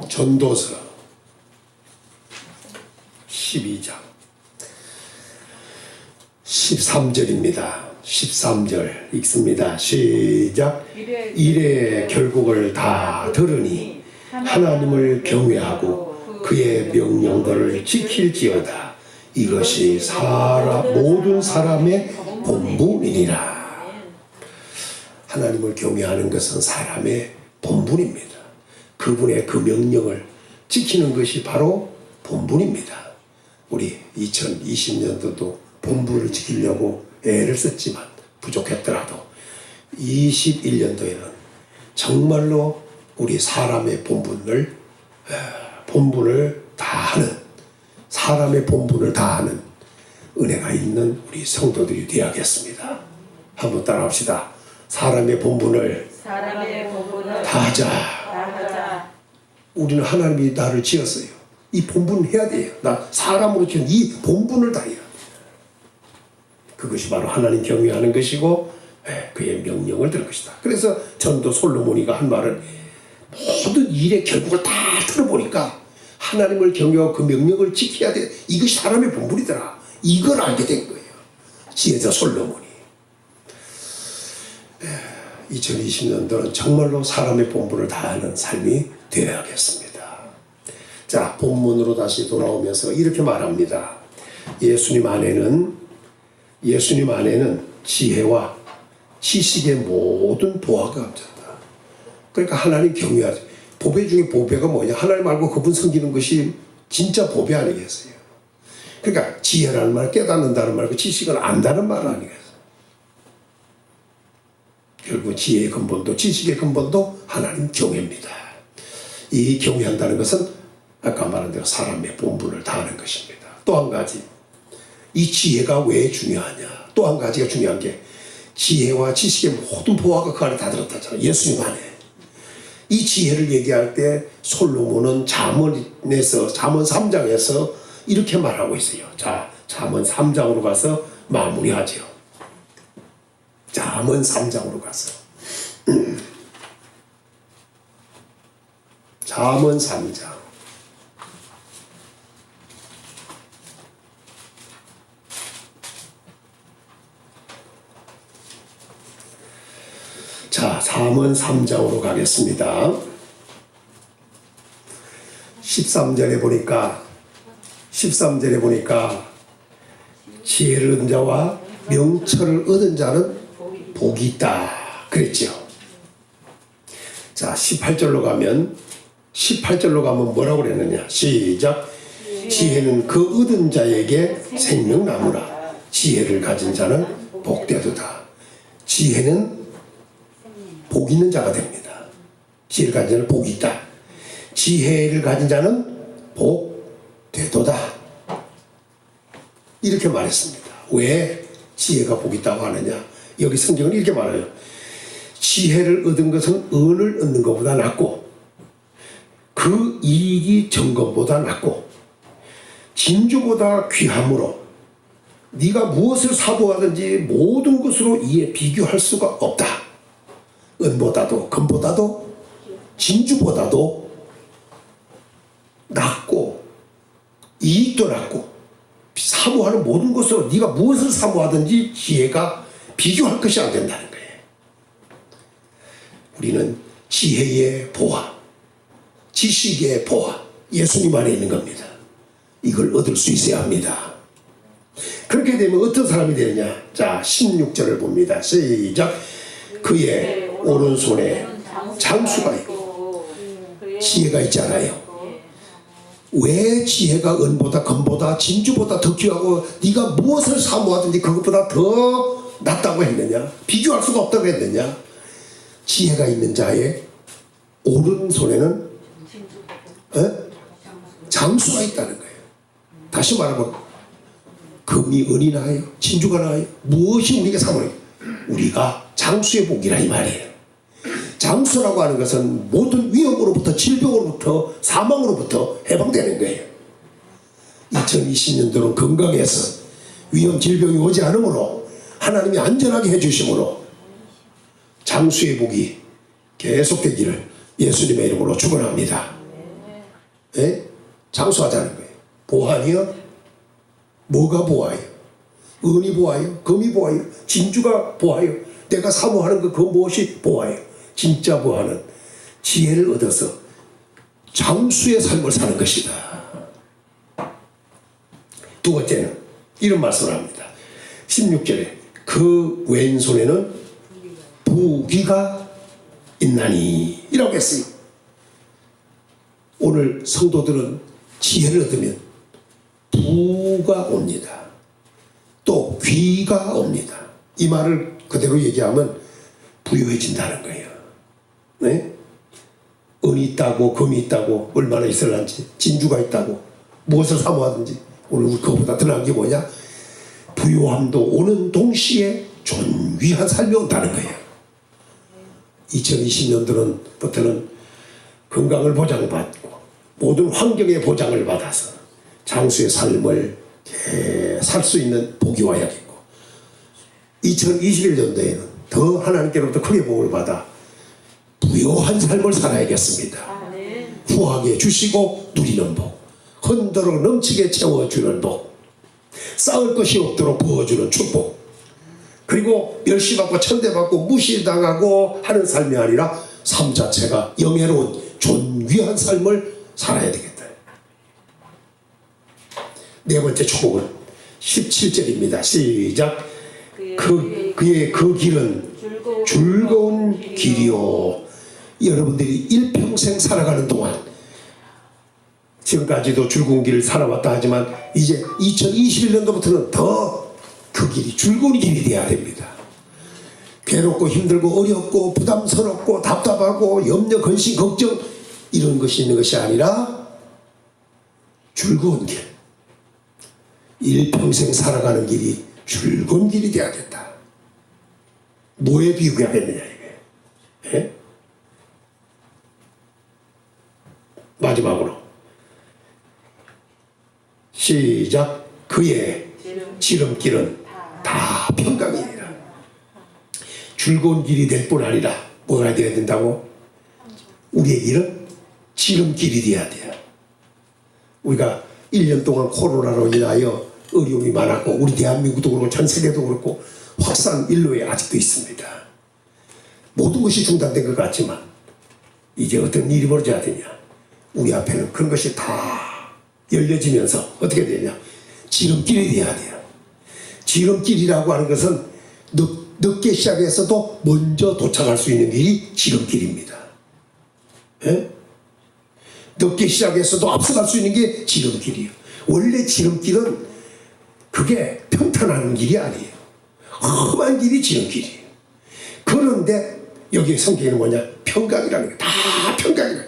C: 전도서 12장 13절입니다. 13절 읽습니다. 시작. 이래 결국을 다 들으니 하나님을 경외하고 그의 명령들을 지킬지어다. 이것이 모든 사람의 본분이니라. 하나님을 경외하는 것은 사람의 본분입니다. 그분의 그 명령을 지키는 것이 바로 본분입니다. 우리 2020년도도 본분을 지키려고 애를 썼지만 부족했더라도 21년도에는 정말로 우리 사람의 본분을 다하는, 사람의 본분을 다하는 은혜가 있는 우리 성도들이 되어야겠습니다. 한번 따라합시다. 사람의 본분을 다하자. 우리는 하나님이 나를 지었어요. 이 본분을 해야 돼요. 나 사람으로 지은 이 본분을 다해야 돼요. 그것이 바로 하나님 경외하는 것이고 그의 명령을 들을 것이다. 그래서 전도 솔로몬이가 한 말은 모든 일의 결국을 다 들어보니까 하나님을 경외하고 그 명령을 지켜야 돼. 이것이 사람의 본분이더라. 이걸 알게 된 거예요. 지혜자 솔로몬이. 2020년도는 정말로 사람의 본분을 다하는 삶이 되어야겠습니다. 자, 본문으로 다시 돌아오면서 이렇게 말합니다. 예수님 안에는 지혜와 지식의 모든 보화가 감췄다. 그러니까 하나님 경외하죠. 보배 중에 보배가 뭐냐? 하나님 알고 그분 섬기는 것이 진짜 보배 아니겠어요? 그러니까 지혜라는 말, 깨닫는다는 말, 그 지식은 안다는 말 아니겠어요? 결국 지혜의 근본도 지식의 근본도 하나님 경외입니다. 이 경외한다는 것은 아까 말한 대로 사람의 본분을 다하는 것입니다. 또 한 가지, 이 지혜가 왜 중요하냐? 또 한 가지가 중요한 게 지혜와 지식의 모든 보화가 그 안에 다 들었다잖아요. 예수님 안에. 이 지혜를 얘기할 때 솔로몬은 잠언에서 잠언 3장에서 이렇게 말하고 있어요. 자, 잠언 3장으로 가서 마무리하죠. 잠언 3장으로 가서 잠언 3장 자, 잠언 3장으로 가겠습니다. 13절에 보니까 지혜를 얻은 자와 명철을 얻은 자는 복이 있다 그랬죠. 자, 18절로 가면 뭐라고 그랬느냐. 시작. 지혜는 그 얻은 자에게 생명나무라. 지혜를 가진 자는 복되도다. 지혜는 복 있는 자가 됩니다. 지혜를 가진 자는 복이 있다. 지혜를 가진 자는 복되도다. 이렇게 말했습니다. 왜 지혜가 복이 있다고 하느냐. 여기 성경은 이렇게 말해요. 지혜를 얻은 것은 은을 얻는 것보다 낫고 그 이익이 정금보다 낫고 진주보다 귀함으로 네가 무엇을 사모하든지 모든 것으로 이에 비교할 수가 없다. 은보다도 금보다도 진주보다도 낫고 이익도 낫고 사모하는 모든 것으로 네가 무엇을 사모하든지 지혜가 비교할 것이 안 된다는 거예요. 우리는 지혜의 보화, 지식의 보화, 예수님 안에 있는 겁니다. 이걸 얻을 수 있어야 합니다. 그렇게 되면 어떤 사람이 되느냐. 자, 16절을 봅니다. 시작. 그의 오른손에 장수가 있고 지혜가 있잖아요. 왜 지혜가 은보다 금보다 진주보다 더 귀하고 네가 무엇을 사모하든지 그것보다 더 낫다고 했느냐. 비교할 수가 없다고 했느냐. 지혜가 있는 자의 오른손에는 장수가 있다는 거예요. 다시 말하면 금이 은이 나요? 진주가 나요? 무엇이 우리에게 사모해요? 우리가 장수의 복이라 이 말이에요. 장수라고 하는 것은 모든 위험으로부터 질병으로부터 사망으로부터 해방되는 거예요. 2020년도는 건강해서 위험 질병이 오지 않으므로 하나님이 안전하게 해주심으로 장수의 복이 계속되기를 예수님의 이름으로 축원합니다. 네? 장수하자는 거예요. 보아니요? 뭐가 보아요? 은이 보아요? 금이 보아요? 진주가 보아요? 내가 사모하는 그 무엇이 보아요? 진짜 보아는 지혜를 얻어서 장수의 삶을 사는 것이다. 두 번째는 이런 말씀을 합니다. 16절에 그 왼손에는 부귀가 있나니 이라고 했어요. 오늘 성도들은 지혜를 얻으면 부가 옵니다. 또 귀가 옵니다. 이 말을 그대로 얘기하면 부유해진다는 거예요. 네? 은이 있다고 금이 있다고 얼마나 있을런지 진주가 있다고 무엇을 사모하든지 오늘 그거보다 더 나은 게 뭐냐? 부유함도 오는 동시에 존귀한 삶이 온다는 거예요. 2020년도부터는 건강을 보장받고 모든 환경의 보장을 받아서 장수의 삶을 살 수 있는 복이 와야겠고 2021년도에는 더 하나님께로부터 크게 복을 받아 부유한 삶을 살아야겠습니다. 후하게 주시고 누리는 복, 흔들어 넘치게 채워주는 복, 쌓을 것이 없도록 부어주는 축복, 그리고 멸시받고 천대받고 무시당하고 하는 삶이 아니라 삶 자체가 영예로운 존귀한 삶을 살아야 되겠다. 네 번째 축복은 17절입니다. 시작. 그의 그 길은 즐거운 길이요. 여러분들이 일평생 살아가는 동안 지금까지도 즐거운 길을 살아왔다 하지만 이제 2021년도부터는 더 그 길이 즐거운 길이 돼야 됩니다. 괴롭고 힘들고 어렵고 부담스럽고 답답하고 염려 근심 걱정 이런 것이 있는 것이 아니라 즐거운 길, 일평생 살아가는 길이 줄곧 길이 되어야겠다. 뭐에 비유하겠느냐 이게. 예? 마지막으로 시작. 그의 지름길은 다 평강이니라. 줄곧 길이 될 뿐 아니라 뭐가 되어야 된다고? 우리의 길은 지름길이 되어야 돼요. 우리가 1년 동안 코로나로 인하여 어려움이 많았고 우리 대한민국도 그렇고 전 세계도 그렇고 확산 일로에 아직도 있습니다. 모든 것이 중단된 것 같지만 이제 어떤 일이 벌어져야 되냐. 우리 앞에는 그런 것이 다 열려지면서 어떻게 되냐. 지름길이 돼야 돼요. 지름길이라고 하는 것은 늦게 시작해서도 먼저 도착할 수 있는 길이 지름길입니다. 예? 늦게 시작해서도 앞서갈 수 있는 게 지름길이에요. 원래 지름길은 그게 평탄한 길이 아니에요. 험한 길이 지름길이에요. 그런데 여기 성경에는 뭐냐? 평강이라는 게 다 평강이라.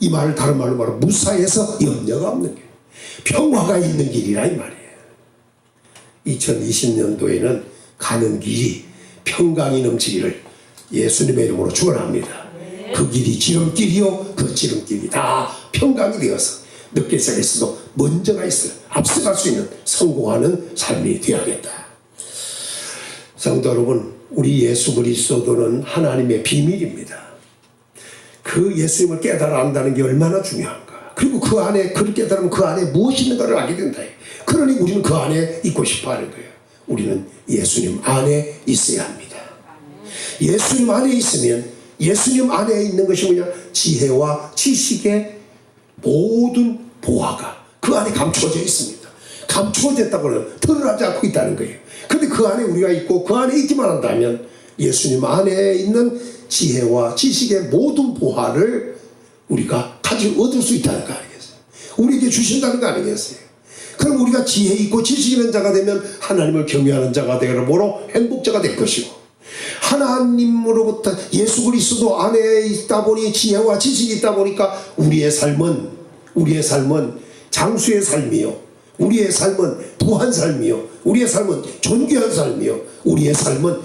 C: 이 말을 다른 말로 말하면 무사해서 염려가 없는 길, 평화가 있는 길이라 이 말이에요. 2020년도에는 가는 길이 평강이 넘치기를 예수님의 이름으로 축원합니다. 그 길이 지름길이요, 그 지름길이 다 평강이 되어서 늦게 시작했어도 먼저가 있어요. 앞서갈 수 있는 성공하는 삶이 되어야겠다. 성도 여러분, 우리 예수 그리스도는 하나님의 비밀입니다. 그 예수님을 깨달아 안다는 게 얼마나 중요한가. 그리고 그 안에, 그를 깨달으면 그 안에 무엇이 있는가를 알게 된다. 그러니 우리는 그 안에 있고 싶어 하는 거예요. 우리는 예수님 안에 있어야 합니다. 예수님 안에 있으면 예수님 안에 있는 것이 뭐냐? 지혜와 지식의 모든 보화가 그 안에 감추어져 있습니다. 감추어졌다고 하면 드러나지 않고 있다는 거예요. 그런데 그 안에 우리가 있고 그 안에 있기만 한다면 예수님 안에 있는 지혜와 지식의 모든 보화를 우리가 가지고 얻을 수 있다는 거 아니겠어요? 우리에게 주신다는 거 아니겠어요? 그럼 우리가 지혜 있고 지식 있는 자가 되면 하나님을 경외하는 자가 되므로 행복자가 될 것이고, 하나님으로부터 예수 그리스도 안에 있다 보니 지혜와 지식이 있다 보니까 우리의 삶은 장수의 삶이요, 우리의 삶은 부한 삶이요, 우리의 삶은 존귀한 삶이요, 우리의 삶은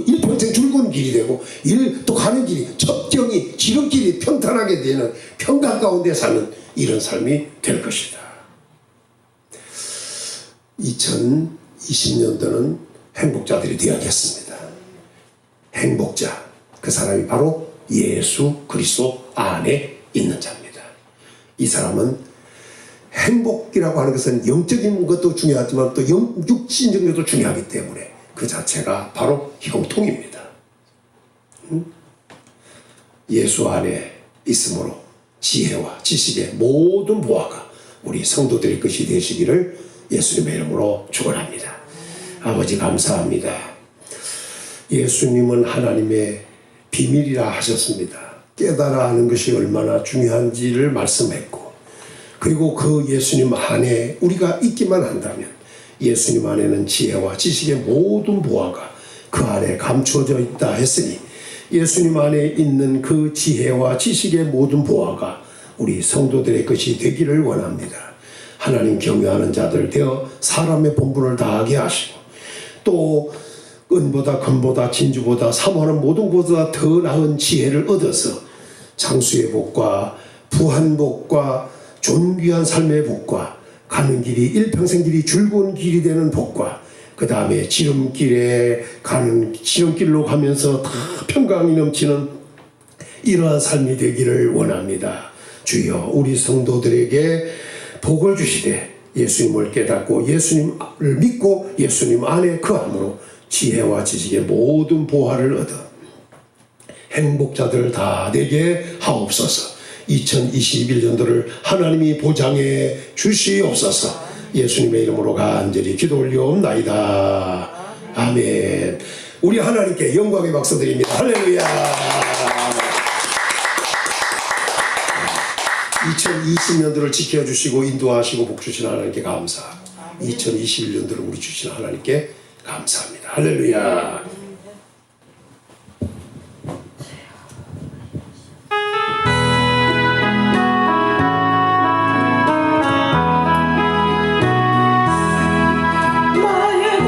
C: 일평생 줄곧 길이 되고 또 가는 길이 적경이 지름길이 평탄하게 되는 평강 가운데 사는 이런 삶이 될 것이다. 2020년도는 행복자들이 되어야겠습니다. 행복자, 그 사람이 바로 예수 그리스도 안에 있는 자입니다. 이 사람은 행복이라고 하는 것은 영적인 것도 중요하지만 또 육신적인 것도 중요하기 때문에 그 자체가 바로 형통입니다. 예수 안에 있으므로 지혜와 지식의 모든 보화가 우리 성도들의 것이 되시기를 예수님의 이름으로 축원합니다. 아버지 감사합니다. 예수님은 하나님의 비밀이라 하셨습니다. 깨달아 하는 것이 얼마나 중요한지를 말씀했고, 그리고 그 예수님 안에 우리가 있기만 한다면 예수님 안에는 지혜와 지식의 모든 보화가 그 안에 감추어져 있다 했으니 예수님 안에 있는 그 지혜와 지식의 모든 보화가 우리 성도들의 것이 되기를 원합니다. 하나님 경외하는 자들 되어 사람의 본분을 다하게 하시고, 또 은보다 금보다 진주보다 사모하는 모든 것보다 더 나은 지혜를 얻어서 장수의 복과 부한 복과 존귀한 삶의 복과 가는 길이 일평생 길이 즐거운 길이 되는 복과 그 다음에 지름길로 가면서 다 평강이 넘치는 이러한 삶이 되기를 원합니다. 주여, 우리 성도들에게 복을 주시되 예수님을 깨닫고 예수님을 믿고 예수님 안에 거함으로 지혜와 지식의 모든 보화를 얻어 행복자들 다 되게 하옵소서. 2021년도를 하나님이 보장해 주시옵소서. 예수님의 이름으로 간절히 기도 올려옵나이다. 아멘. 우리 하나님께 영광의 박수 드립니다. 할렐루야. 2020년도를 지켜주시고 인도하시고 복주신 하나님께 감사하고 2021년도를 우리 주신 하나님께 감사합니다. 할렐루야.
A: 나의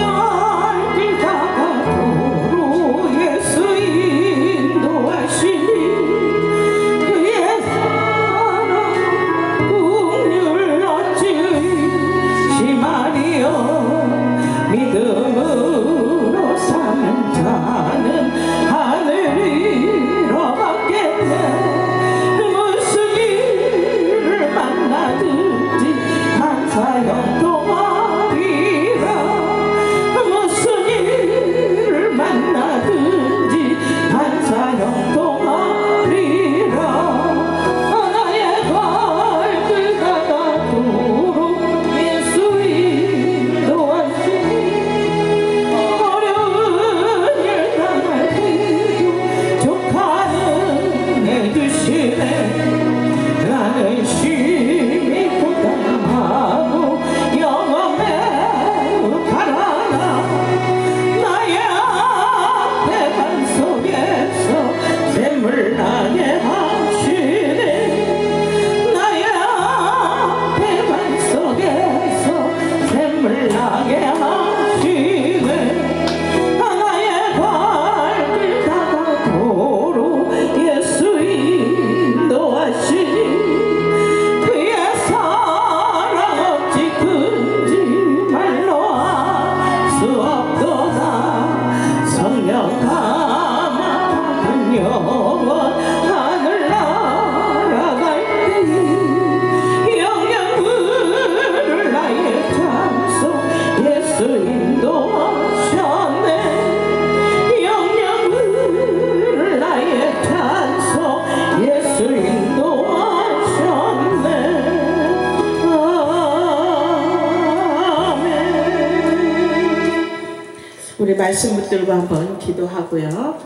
B: 말씀 붙들고 한번 기도하고요.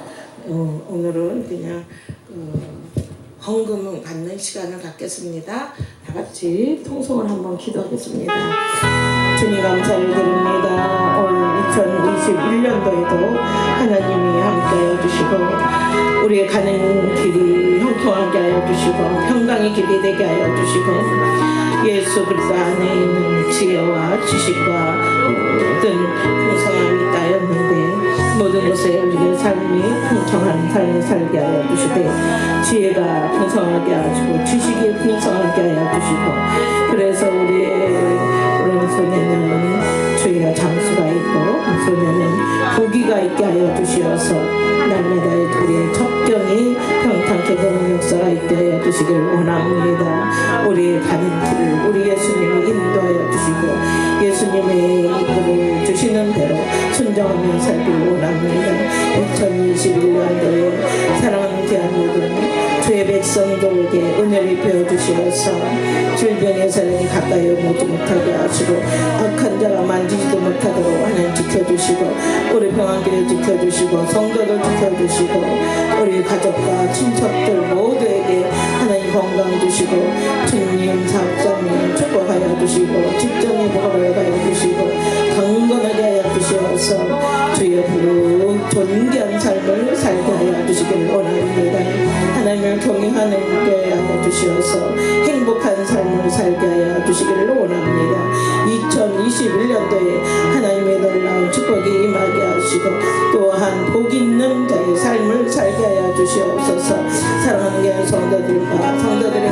B: 오늘은 그냥 헌금을 받는 시간을 갖겠습니다. 다 같이 통성을 한번 기도하겠습니다. 주님 감사를 드립니다. 올 2021년도에도 하나님이 함께하여 주시고 우리의 가는 길이 형통하게 하여 주시고 평강의 길이 되게 하여 주시고 예수 그리스도 안에 있는 지혜와 지식과 모든 풍성함이 있다였는데 모든 것에 우리의 삶이 풍성한 삶을 살게 하여 주시되 지혜가 풍성하게 하시고 지식이 풍성하게 하여 주시고 그래서 우리의 오른손에는 주의 장수가 있고 왼손에는 고기가 있게 하여 주시어서 날마다 우리의 첩경이 평탄케 되는 역사가 있게 하여 주시길 원합니다. 우리의 가는 길을 우리 예수님이 인도하여 주시고 예수님의 이끌을 주시는 대로 순종하며 살길 원합니다. 2021년도에 사랑하는 대한민국 주의 백성들에게 은혜를 베어주시어서 질병의 사람이 가까이 오지 못하게 하시고 악한 자가 만지지도 못하도록 하나님 지켜주시고 우리 평안교회 지켜주시고 성도들 지켜주시고 우리 가족과 친척들 모두에게 하나님 건강 주시고 주님 사업장님 축복하여 주시고 직장에 복을 하여 주시고 강건하게 하여 주시어서 주의 부르 존귀한 삶을 살게 하여 주시길 원합니다. 하나님을 경외하는 게 하여 주시어서 행복한 삶을 살게 하여 주시기를 원합니다. 2021년도에 하나님의 놀라운 축복이 임하게 하시고 또한 복 있는 자의 삶을 살게 하여 주시옵소서. 사랑하는 게 성도들과 성도들의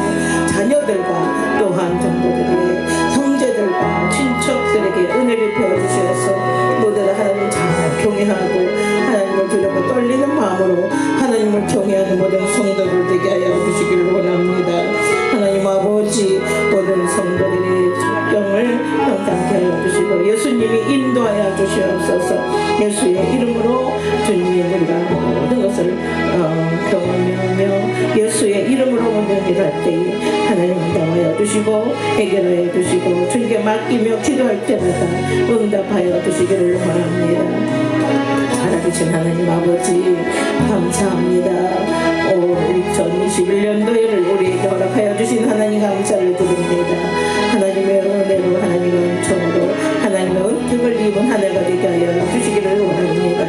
B: 자녀들과 또한 성도들의 형제들과 친척들에게 은혜를 베어주셔서 모두 하나님 잘 경외하고 하나님을 두려워 떨리는 마음으로 하나님을 경외하는 모든 성도들 되게 하여 주시기를 원합니다. 하나님 아버지 모든 성도들의 첩경을 평탄케 하여 주시고 예수님이 인도하여 주시옵소서. 예수의 이름으로 주님이 우리가 모든 것을 경험하며 예수의 이름으로 모든 일을 할 때에 하나님 응답하여 주시고 해결하여 주시고 주님께 맡기며 기도할 때마다 응답하여 주시기를 원합니다. 살아계신 하나님 아버지 감사합니다. 2021년도에를 우리에게 허락하여 주신 하나님 감사를 드립니다. 하나님의 은혜로 하나님의 은총으로 하나님의 은택을 입은 한 해가 되게 하여 주시기를 원합니다.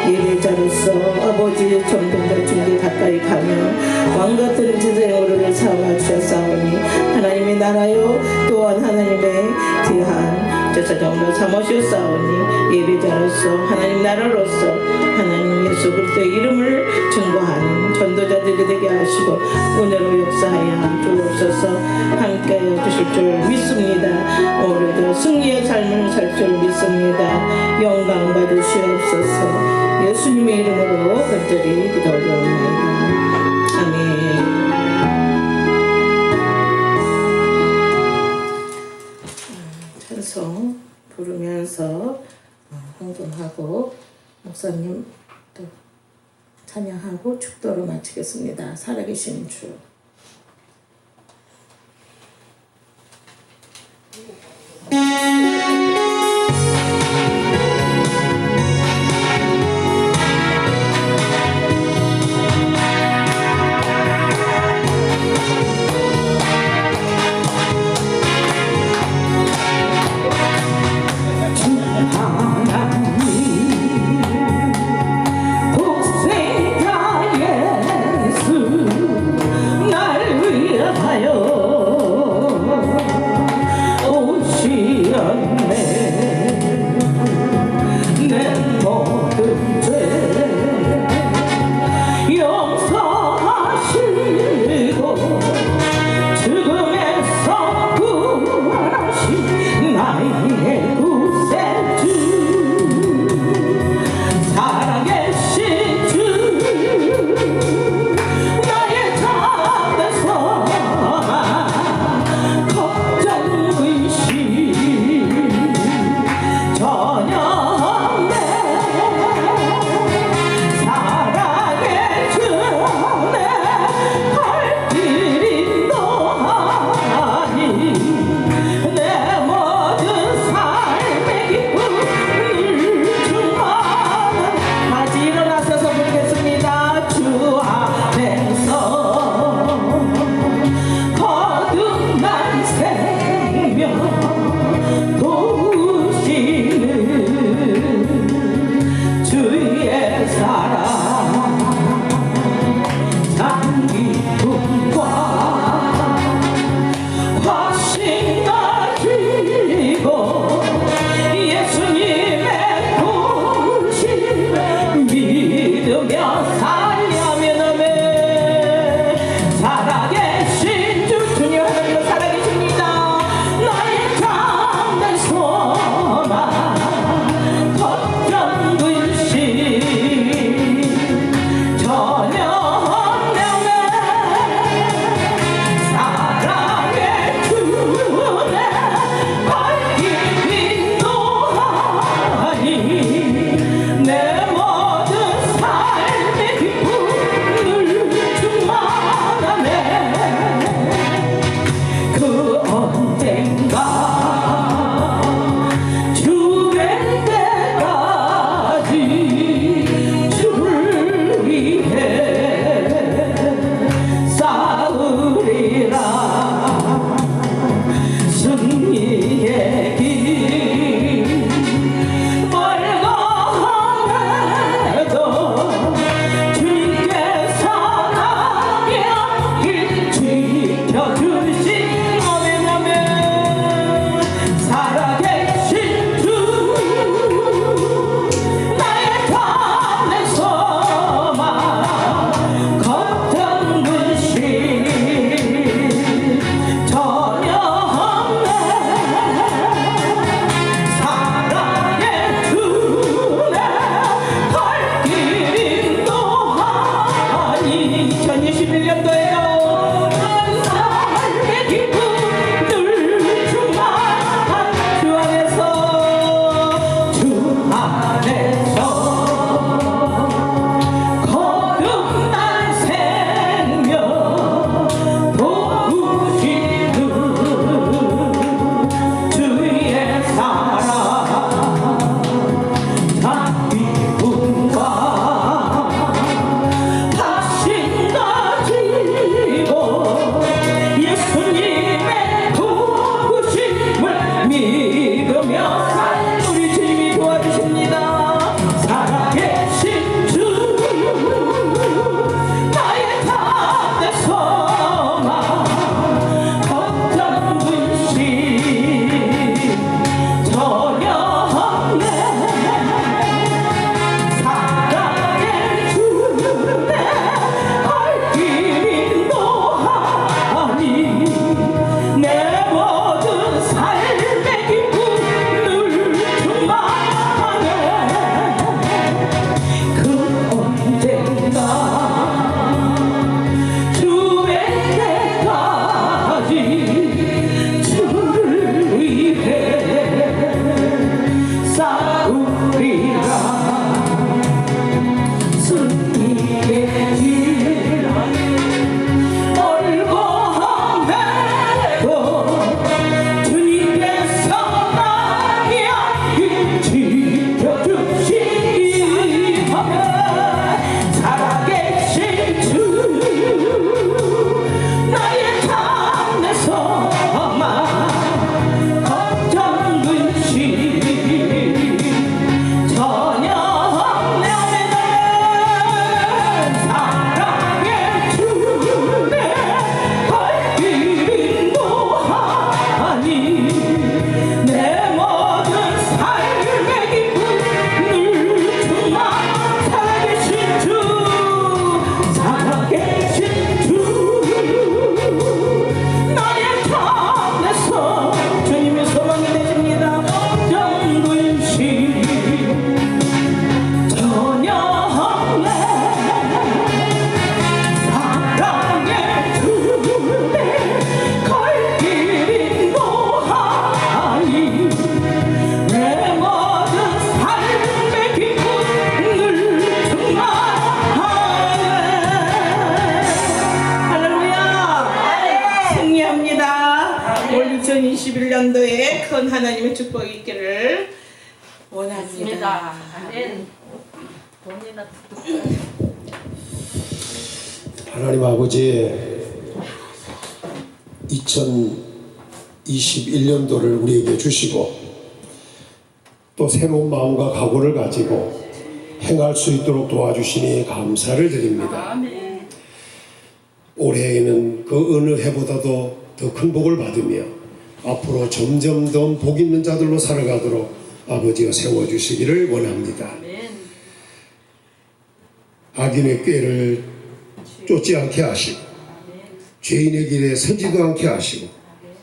B: 예배자로서 아버지 전동과 중계 가까이 가며 왕같은 제자의 삼아 주셨사오니 하나님의 나라요 또한 하나님의 귀한 제사장으로 삼으셨사오니 예배자로서 하나님 나라로서 하나님 예수 그리스도의 이름을 증거하는 전도자들이 되게 하시고 은혜로 역사하여 주옵소서. 함께하여 주실 줄 믿습니다. 오늘도 승리의 삶을 살 줄 믿습니다. 영광 받으시옵소서. 예수님의 이름으로 간절히 기도드립니다. 아멘. 찬송 부르면서 헌금하고 목사님 또 찬양하고 축도로 마치겠습니다. 살아계신 주.
A: 오시연
B: 2021년도에 큰 하나님의 축복이 있기를 원합니다.
D: 아멘. 돈이나
C: 하나님 아버지, 2021년도를 우리에게 주시고 또 새로운 마음과 각오를 가지고 행할 수 있도록 도와주시니 감사를 드립니다.
D: 아멘.
C: 올해에는 그 어느 해보다도 더 큰 복을 받으며 앞으로 점점 더 복 있는 자들로 살아가도록 아버지가 세워주시기를 원합니다.
D: 아멘.
C: 악인의 꾀를 쫓지 않게 하시고 죄인의 길에 서지도 않게 하시고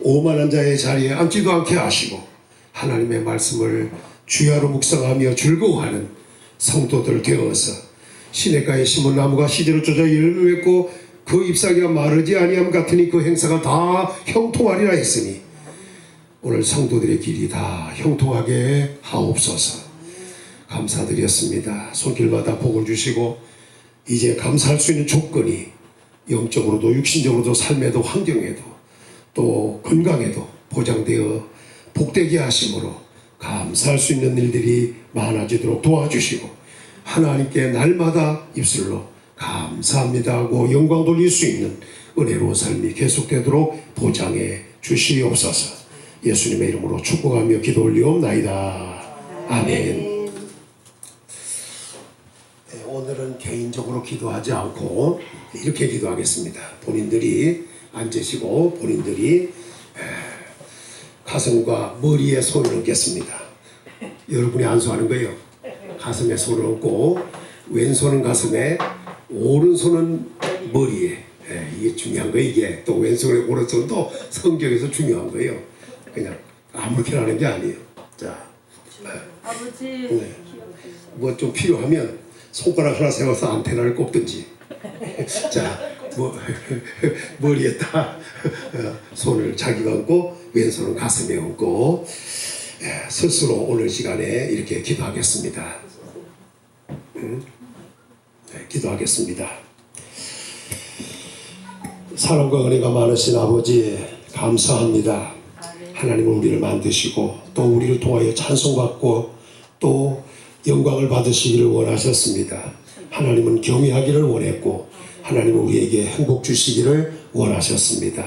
C: 오만한 자의 자리에 앉지도 않게 하시고 하나님의 말씀을 주야로 묵상하며 즐거워하는 성도들 되어서 시냇가에 심은 나무가 시대로 쫓아 열매 맺고 그 잎사귀가 마르지 아니함 같으니 그 행사가 다 형통하리라 했으니 오늘 성도들의 길이 다 형통하게 하옵소서. 감사드렸습니다. 손길마다 복을 주시고 이제 감사할 수 있는 조건이 영적으로도 육신적으로도 삶에도 환경에도 또 건강에도 보장되어 복되게 하심으로 감사할 수 있는 일들이 많아지도록 도와주시고 하나님께 날마다 입술로 감사합니다 하고 영광 돌릴 수 있는 은혜로운 삶이 계속되도록 보장해 주시옵소서. 예수님의 이름으로 축복하며 기도 올리옵나이다. 아멘. 네, 오늘은 개인적으로 기도하지 않고 이렇게 기도하겠습니다. 본인들이 앉으시고 본인들이 가슴과 머리에 손을 얹겠습니다. 여러분이 안수하는 거예요. 가슴에 손을 얹고 왼손은 가슴에 오른손은 머리에. 이게 중요한 거예요. 이게 또 왼손에 오른손도 성경에서 중요한 거예요. 그냥 아무렇게나 하는 게 아니에요. 자,
D: 아버지.
C: 네. 뭐 좀 필요하면 손가락 하나 세워서 안테나를 꼽든지. 자, 머리에 딱 손을 자기가 얹고 왼손은 가슴에 얹고 스스로 오늘 시간에 이렇게 기도하겠습니다. 네, 기도하겠습니다. 사랑과 은혜가 많으신 아버지 감사합니다. 하나님은 우리를 만드시고 또 우리를 통하여 찬송받고 또 영광을 받으시기를 원하셨습니다. 하나님은 경외하기를 원했고 하나님은 우리에게 행복 주시기를 원하셨습니다.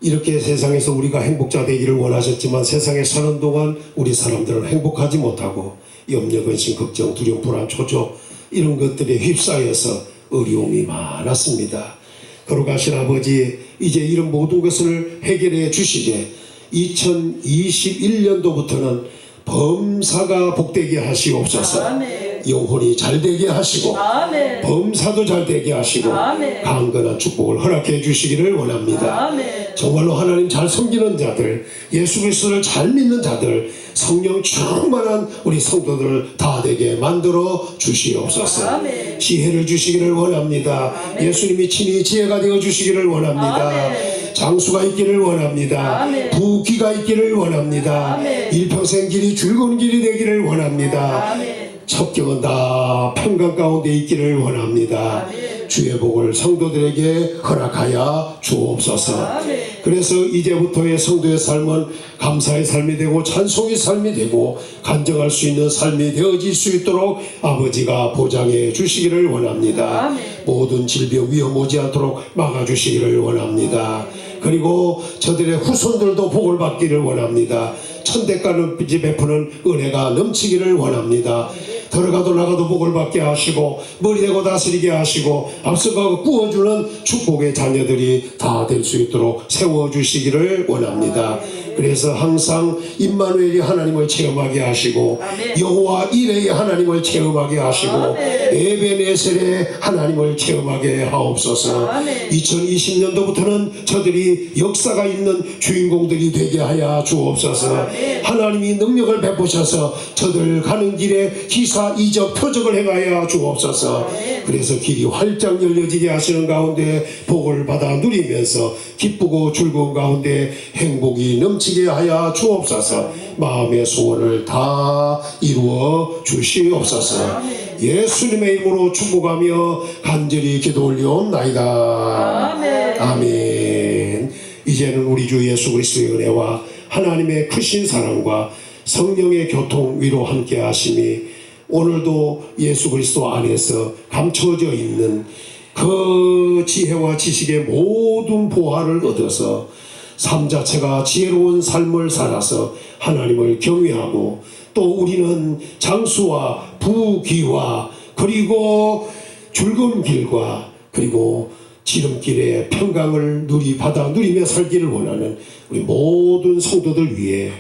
C: 이렇게 세상에서 우리가 행복자 되기를 원하셨지만 세상에 사는 동안 우리 사람들은 행복하지 못하고 염려, 근심, 걱정, 두려움, 불안, 초조 이런 것들에 휩싸여서 어려움이 많았습니다. 거룩하신 아버지, 이제 이런 모든 것을 해결해 주시게 2021년도부터는 범사가 복되게 하시옵소서.
D: 아멘.
C: 영혼이 잘되게 하시고
D: 아멘.
C: 범사도 잘되게 하시고
D: 아멘.
C: 강건한 축복을 허락해 주시기를 원합니다.
D: 아멘.
C: 정말로 하나님 잘 섬기는 자들, 예수 그리스도를 잘 믿는 자들, 성령 충만한 우리 성도들을 다 되게 만들어 주시옵소서.
D: 아멘.
C: 지혜를 주시기를 원합니다. 예수님이 친히 지혜가 되어 주시기를 원합니다.
D: 아멘.
C: 장수가 있기를 원합니다.
D: 아멘.
C: 부귀가 있기를 원합니다.
D: 아멘.
C: 일평생 길이 즐거운 길이 되기를 원합니다.
D: 아멘.
C: 첩경은 다 평강 가운데 있기를 원합니다.
D: 아멘.
C: 주의 복을 성도들에게 허락하여 주옵소서.
D: 아멘.
C: 그래서 이제부터의 성도의 삶은 감사의 삶이 되고 찬송의 삶이 되고 간증할 수 있는 삶이 되어질 수 있도록 아버지가 보장해 주시기를 원합니다.
D: 아멘.
C: 모든 질병 위험 오지 않도록 막아주시기를 원합니다. 그리고 저들의 후손들도 복을 받기를 원합니다. 천대가는 빚이 베푸는 은혜가 넘치기를 원합니다. 들어가도 나가도 복을 받게 하시고 머리 대고 다스리게 하시고 앞서가고 구워주는 축복의 자녀들이 다 될 수 있도록 세워주시기를 원합니다. 그래서 항상 임마누엘이 하나님을 체험하게 하시고 여호와 이레의 하나님을 체험하게 하시고 에베네셀의 하나님을 체험하게 하옵소서. 2020년도부터는 저들이 역사가 있는 주인공들이 되게 하여 주옵소서. 하나님이 능력을 베푸셔서 저들 가는 길에 기사 이적 표적을 행하여 주옵소서. 그래서 길이 활짝 열려지게 하시는 가운데 복을 받아 누리면서 기쁘고 즐거운 가운데 행복이 넘치게 하여 주옵소서. 마음의 소원을 다 이루어 주시옵소서. 예수님의 이름으로 축복하며 간절히 기도 올리옵나이다. 아멘. 이제는 우리 주 예수 그리스도의 은혜와 하나님의 크신 사랑과 성령의 교통 위로 함께 하심이 오늘도 예수 그리스도 안에서 감춰져 있는 그 지혜와 지식의 모든 보화를 얻어서 삶 자체가 지혜로운 삶을 살아서 하나님을 경외하고 또 우리는 장수와 부귀와 그리고 즐거운 길과 그리고 지름길의 평강을 받아 누리며 살기를 원하는 우리 모든 성도들 위해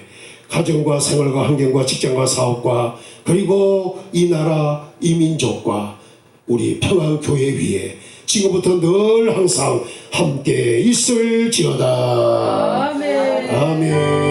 C: 가정과 생활과 환경과 직장과 사업과 그리고 이 나라 이 민족과 우리 평안교회 위에 지금부터 늘 항상 함께 있을지어다.
D: 아멘.
C: 아멘.